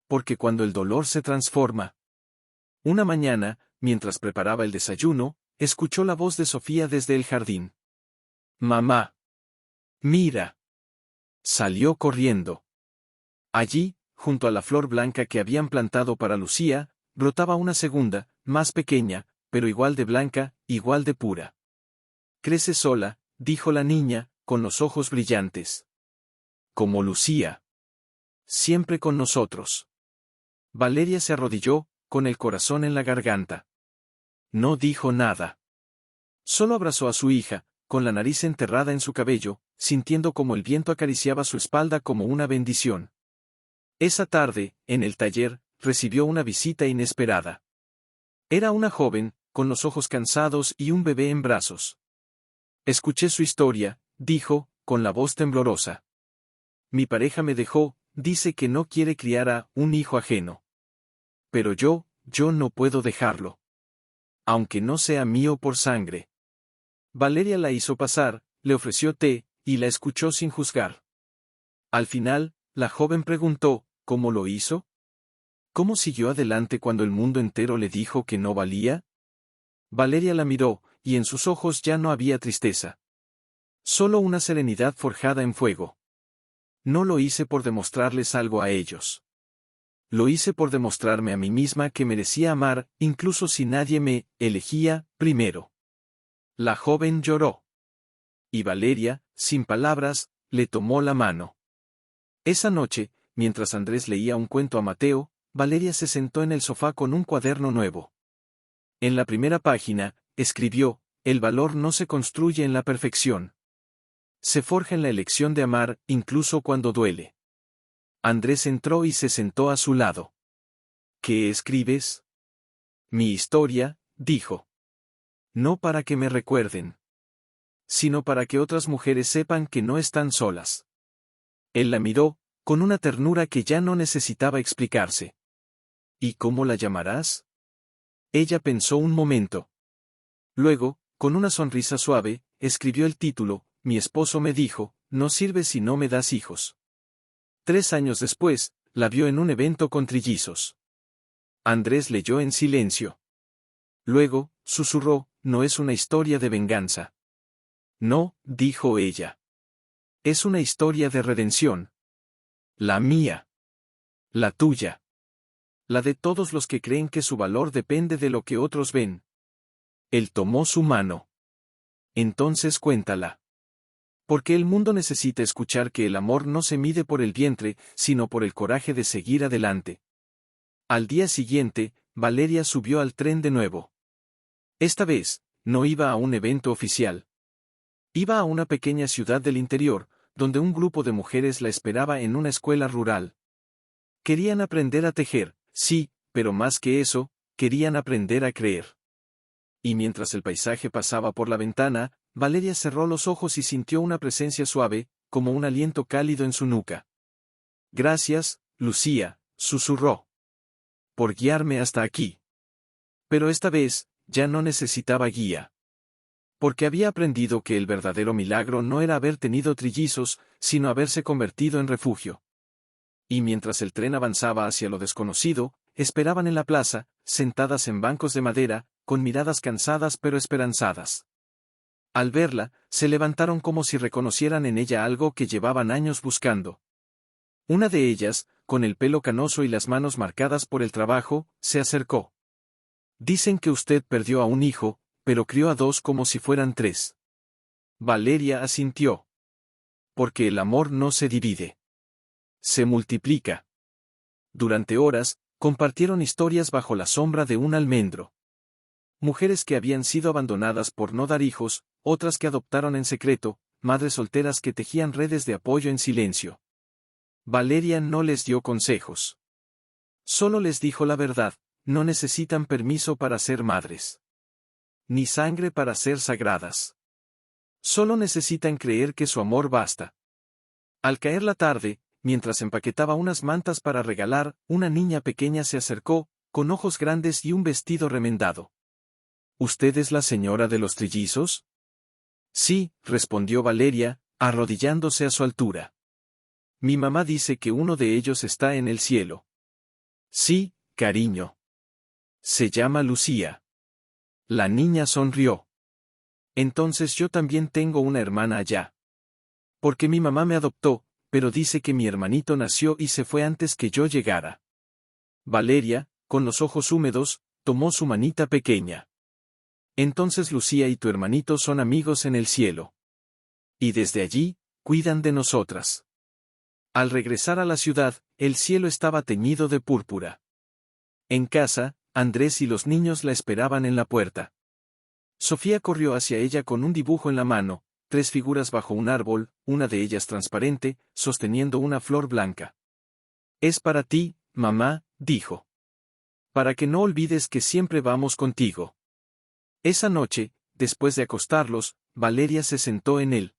Porque cuando el dolor se transforma. Una mañana, mientras preparaba el desayuno, escuchó la voz de Sofía desde el jardín. «Mamá. Mira». Salió corriendo. Allí, junto a la flor blanca que habían plantado para Lucía, brotaba una segunda, más pequeña, pero igual de blanca, igual de pura. «Crece sola», dijo la niña, con los ojos brillantes. «Como Lucía. Siempre con nosotros». Valeria se arrodilló, con el corazón en la garganta. No dijo nada. Solo abrazó a su hija, con la nariz enterrada en su cabello, sintiendo como el viento acariciaba su espalda como una bendición. Esa tarde, en el taller, recibió una visita inesperada. Era una joven, con los ojos cansados y un bebé en brazos. «Escuché su historia», dijo, con la voz temblorosa. «Mi pareja me dejó, dice que no quiere criar a un hijo ajeno. Pero yo no puedo dejarlo. Aunque no sea mío por sangre». Valeria la hizo pasar, le ofreció té, y la escuchó sin juzgar. Al final, la joven preguntó: ¿cómo lo hizo? ¿Cómo siguió adelante cuando el mundo entero le dijo que no valía? Valeria la miró, y en sus ojos ya no había tristeza. Solo una serenidad forjada en fuego. «No lo hice por demostrarles algo a ellos. Lo hice por demostrarme a mí misma que merecía amar, incluso si nadie me elegía primero». La joven lloró. Y Valeria, sin palabras, le tomó la mano. Esa noche, mientras Andrés leía un cuento a Mateo, Valeria se sentó en el sofá con un cuaderno nuevo. En la primera página, escribió: «El valor no se construye en la perfección. Se forja en la elección de amar, incluso cuando duele». Andrés entró y se sentó a su lado. «¿Qué escribes?» «Mi historia», dijo. «No para que me recuerden, sino para que otras mujeres sepan que no están solas». Él la miró, con una ternura que ya no necesitaba explicarse. «¿Y cómo la llamarás?» Ella pensó un momento. Luego, con una sonrisa suave, escribió el título: «Mi esposo me dijo, no sirves si no me das hijos». 3 años después, la vio en un evento con trillizos. Andrés leyó en silencio. Luego, susurró: «No es una historia de venganza». «No», dijo ella. «Es una historia de redención. La mía. La tuya. La de todos los que creen que su valor depende de lo que otros ven». Él tomó su mano. «Entonces cuéntala. Porque el mundo necesita escuchar que el amor no se mide por el vientre, sino por el coraje de seguir adelante». Al día siguiente, Valeria subió al tren de nuevo. Esta vez, no iba a un evento oficial. Iba a una pequeña ciudad del interior, donde un grupo de mujeres la esperaba en una escuela rural. Querían aprender a tejer, sí, pero más que eso, querían aprender a creer. Y mientras el paisaje pasaba por la ventana, Valeria cerró los ojos y sintió una presencia suave, como un aliento cálido en su nuca. «Gracias, Lucía», susurró. «Por guiarme hasta aquí». Pero esta vez, ya no necesitaba guía. Porque había aprendido que el verdadero milagro no era haber tenido trillizos, sino haberse convertido en refugio. Y mientras el tren avanzaba hacia lo desconocido, esperaban en la plaza, sentadas en bancos de madera, con miradas cansadas pero esperanzadas. Al verla, se levantaron como si reconocieran en ella algo que llevaban años buscando. Una de ellas, con el pelo canoso y las manos marcadas por el trabajo, se acercó. Dicen que usted perdió a un hijo, pero crió a dos como si fueran tres. Valeria asintió. Porque el amor no se divide. Se multiplica. Durante horas, compartieron historias bajo la sombra de un almendro. Mujeres que habían sido abandonadas por no dar hijos, otras que adoptaron en secreto, madres solteras que tejían redes de apoyo en silencio. Valeria no les dio consejos. Solo les dijo la verdad, no necesitan permiso para ser madres. Ni sangre para ser sagradas. Solo necesitan creer que su amor basta. Al caer la tarde, mientras empaquetaba unas mantas para regalar, una niña pequeña se acercó, con ojos grandes y un vestido remendado. ¿Usted es la señora de los trillizos? Sí, respondió Valeria, arrodillándose a su altura. Mi mamá dice que uno de ellos está en el cielo. Sí, cariño. Se llama Lucía. La niña sonrió. Entonces yo también tengo una hermana allá. Porque mi mamá me adoptó, pero dice que mi hermanito nació y se fue antes que yo llegara. Valeria, con los ojos húmedos, tomó su manita pequeña. Entonces Lucía y tu hermanito son amigos en el cielo. Y desde allí, cuidan de nosotras. Al regresar a la ciudad, el cielo estaba teñido de púrpura. En casa, Andrés y los niños la esperaban en la puerta. Sofía corrió hacia ella con un dibujo en la mano, tres figuras bajo un árbol, una de ellas transparente, sosteniendo una flor blanca. Es para ti, mamá, dijo. Para que no olvides que siempre vamos contigo. Esa noche, después de acostarlos, Valeria se sentó en el